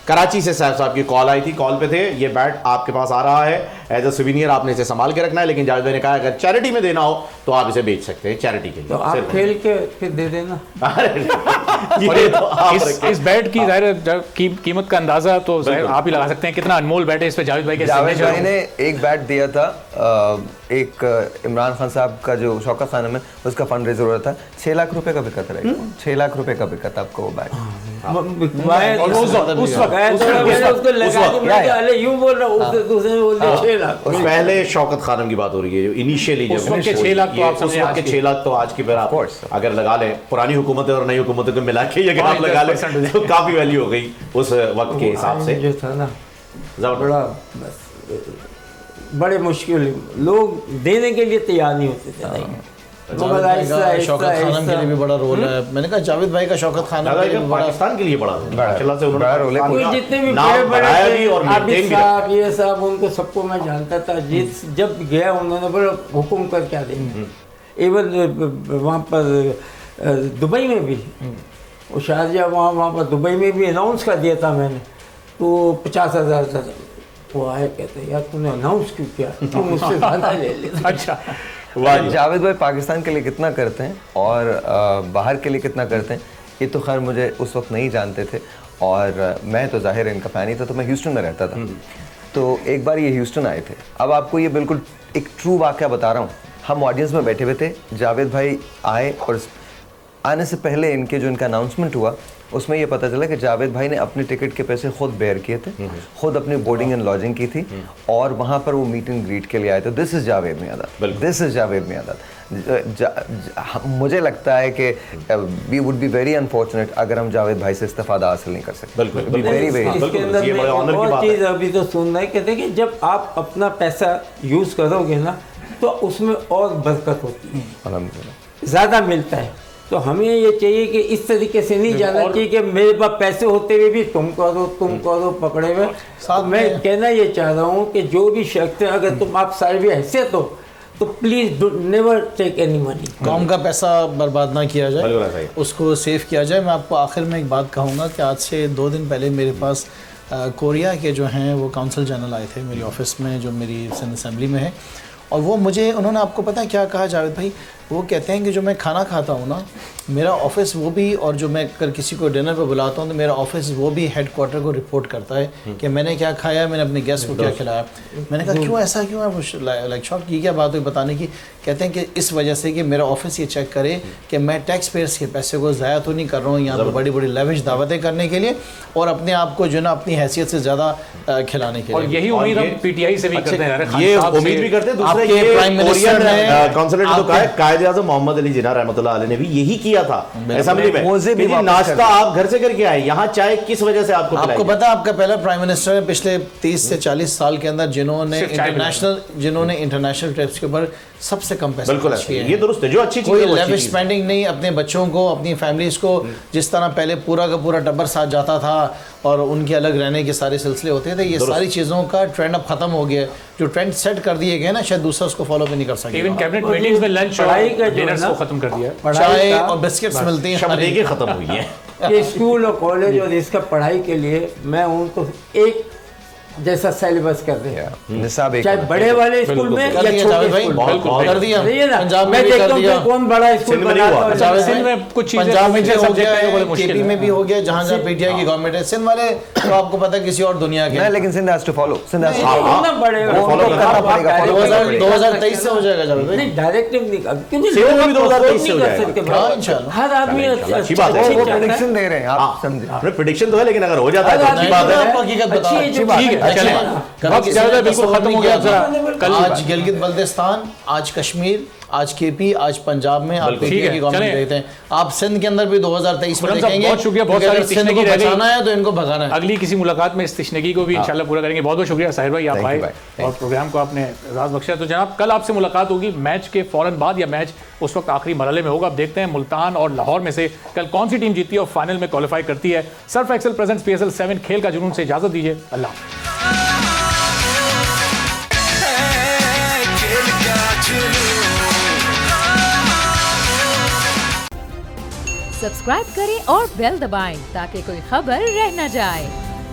Speaker 3: कराची से साहब साहब की कॉल आई थी, कॉल पे थे, ये बैट आपके पास आ रहा है एज अ सुवीनियर, आपने इसे संभाल के रखना है, लेकिन जावेद भाई ने कहा अगर चैरिटी में देना हो तो आप इसे बेच सकते हैं चैरिटी के लिए।
Speaker 4: तो आप खेल के फिर दे देना।
Speaker 2: और इस बैट की जाहिर कीमत का अंदाजा तो जाहिर आप ही लगा सकते हैं, कितना अनमोल बैट है। इस पे जावेद भाई के
Speaker 6: जावेद भाई ने एक बैट दिया था, एक इमरान खान साहब का जो शौकत खाना में उसका फंड रेजर हो रहा था, 6 लाख रुपए का बिका था, 6 लाख रुपए का बिका था आपको वो बैट।
Speaker 3: पहले शौकत खानम की बात हो रही है, इनिशियली जब
Speaker 2: 6 लाख तो आप
Speaker 3: उस वक्त के 6 लाख तो आज की फिर आप अगर लगा लें, पुरानी हुकूमतें और नई हुकूमतों को मिला के अगर आप लगा लें तो काफी वैल्यू हो गई उस वक्त के हिसाब से।
Speaker 4: जो था ना बड़ा बड़े मुश्किल, लोग देने के लिए तैयार नहीं होते थे।
Speaker 5: शौकत खानम के लिए भी बड़ा रोल है। मैंने कहा जावेद भाई का शौकत खानम के लिए
Speaker 3: पाकिस्तान के लिए बड़ा रोल है।
Speaker 4: जितने भी बड़े आबिद साहब ये साहब उनको सबको मैं जानता था। जब गया उन्होंने बड़ा हुक्म कर क्या देंगे। इवन वहाँ पर दुबई में भी वो शारजा वहाँ पर दुबई में भी अनाउंस कर दिया था मैंने, तो 50,000 वो आए, कहते यार तूने अनाउंस क्यों किया, तुम मुझसे ज़्यादा ले लेते।
Speaker 2: अच्छा,
Speaker 6: जावेद भाई पाकिस्तान के लिए कितना करते हैं और बाहर के लिए कितना करते हैं ये तो खैर मुझे उस वक्त नहीं जानते थे, और मैं तो जाहिर इनका फ़ैन ही था, तो मैं ह्यूस्टन में रहता था। तो एक बार ये ह्यूस्टन आए थे। अब आपको ये बिल्कुल एक ट्रू वाक़या बता रहा हूँ, हम ऑडियंस में बैठे हुए थे, जावेद भाई आए और आने से पहले इनका अनाउंसमेंट हुआ, उसमें ये पता चला कि जावेद भाई ने अपने टिकट के पैसे खुद बेयर किए थे, खुद अपनी बोर्डिंग एंड लॉजिंग की थी, और वहाँ पर वो मीट एंड ग्रीट के लिए आए थे। This is Javed Miandad, this is Javed Miandad. मुझे लगता है कि we would be very unfortunate अगर हम जावेद भाई से इस्तेफादा हासिल नहीं कर सकते।
Speaker 4: इसके अंदर में और चीज़ अभी तो सुन रहे, कहते हैं कि जब आप अपना पैसा यूज़ करोगे ना तो उसमें और बरकत होती है, ज़्यादा मिलता है। तो हमें ये चाहिए कि इस तरीके से नहीं जाना चाहिए कि मेरे पास पैसे होते हुए भी तुम करो पकड़े हुए। मैं कहना ये चाह रहा हूँ कि जो भी शख्स है, अगर तुम आप साहिब हैसियत हो तो please never take any money.
Speaker 5: कौम का पैसा बर्बाद ना किया जाए, उसको सेव किया जाए। मैं आपको आखिर में एक बात कहूँगा कि आज से 2 दिन पहले मेरे पास कोरिया के जो हैं वो काउंसिल जनरल आए थे मेरी ऑफिस में, जो मेरी सिंध असेंबली में है, और वो मुझे उन्होंने आपको पता है क्या कहा जावेद भाई, वो कहते हैं कि जो मैं खाना खाता हूँ ना, मेरा ऑफिस वो भी, और जो मैं अगर किसी को डिनर पे बुलाता हूँ तो मेरा ऑफिस वो भी हेडक्वार्टर को रिपोर्ट करता है कि मैंने क्या खाया, मैंने अपने गेस्ट को क्या खिलाया। मैंने कहा क्यों ऐसा क्यों है, वो लाइक शॉक की क्या बात हुई बताने की। कहते हैं कि इस वजह से कि मेरा ऑफिस ये चेक करे कि मैं टैक्स पेयर्स के पैसे को ज़ाया तो नहीं कर रहा हूँ यहाँ पर बड़ी बड़ी लेविश दावतें करने के लिए, और अपने आप को जो ना अपनी हैसियत से ज़्यादा खिलाने के लिए।
Speaker 2: और यही उम्मीद हम पीटीआई से भी करते हैं,
Speaker 3: ये उम्मीद भी करते हैं। दूसरा ये
Speaker 5: प्राइम मिनिस्टर ने
Speaker 3: कॉन्सुलेट ने तो कहा है, कायदे आज़म मोहम्मद अली जिन्ना रहमतुल्लाह अलैह ने भी यही किया था असेंबली में। नाश्ता आप घर से करके आए, यहाँ चाय किस वजह से आपको
Speaker 5: पता है? आपका पहला प्राइम मिनिस्टर है पिछले 30 से 40 साल के अंदर जिन्होंने इंटरनेशनल ट्रिप्स के ऊपर सबसे कम पैसे खर्च किए हैं।
Speaker 3: ये दुरुस्त है, जो अच्छी चीज़ है,
Speaker 5: कोई लेविश स्पेंडिंग नहीं, अपने बच्चों को, अपनी फैमिलीज को, जिस तरह पहले पूरा का पूरा टब्बर साथ जाता था और उनके अलग रहने के सारे सिलसिले होते थे, ये सारी चीज़ों का ट्रेंड अब खत्म हो गया। जो ट्रेंड सेट कर दिए गए ना, शायद दूसरा उसको फॉलो भी नहीं कर सके।
Speaker 2: इवन कैबिनेट मीटिंग्स में लंच और डिनर को खत्म कर दिया,
Speaker 5: चाय और बिस्किट्स मिलती हैं,
Speaker 3: शब्द एक ही खत्म हुई है।
Speaker 4: ये स्कूल और कॉलेज और इसका पढ़ाई के लिए मैं उनको एक जैसा सिलेबस कर रहे हैं, चाहे बड़े वाले स्कूल में या छोटे स्कूल में
Speaker 5: कर दिया।
Speaker 4: पंजाब में देखता हूँ कौन बड़ा स्कूल बना था।
Speaker 2: सिंध में कुछ चीजें,
Speaker 5: पंजाब में भी हो गया, केपी में भी हो गया, जहाँ जहाँ पीटीआई की गवर्नमेंट है। सिंध वाले तो आपको पता है किसी और दुनिया के,
Speaker 6: लेकिन Sindh has to follow, Sindh has to
Speaker 4: बड़े
Speaker 5: 2023 से हो जाएगा जावेद भाई,
Speaker 4: नहीं डायरेक्टिव नहीं, क्योंकि
Speaker 3: 2023 से हो जाएगा।
Speaker 4: हर आदमी
Speaker 3: अच्छी बात है,
Speaker 6: वो प्रेडिक्शन दे रहे हैं, आप समझे।
Speaker 3: प्रेडिक्शन तो है, लेकिन अगर हो जाता है तो अच्छी बात है।
Speaker 5: आपको हकीकत बताओ,
Speaker 2: ठीक है, चलें, वक्त ज़्यादा बिल्कुल खत्म हो गया। कल
Speaker 5: आज गिलगित बल्तिस्तान, आज कश्मीर, आज केपी, आज पंजाब में आप पीटीआई की गवर्नमेंट देखते हैं। आप सिंध के अंदर भी 2023 में देखेंगे।
Speaker 2: बहुत शुक्रिया, बहुत सारी
Speaker 5: सिंध को बचाना है तो इनको भगाना है।
Speaker 2: अगली किसी मुलाकात में इस तशनगी को भी इंशाल्लाह पूरा करेंगे। बहुत बहुत शुक्रिया साहिर भाई, आप आए और प्रोग्राम को आपने एजाज़ बख्शा। तो जनाब, कल आपसे मुलाकात होगी मैच के फौरन बाद, या मैच उस वक्त आखिरी मरहले में होगा। अब देखते हैं मुल्तान और लाहौर में से कल कौन सी टीम जीती है और फाइनल में क्वालिफाई करती है। सर्फ एक्सेल प्रेजेंट्स PSL 7 खेल का जुनून से इजाजत दीजिए। अल्लाह।
Speaker 1: सब्सक्राइब करें और बेल दबाएं ताकि कोई खबर रह न जाए।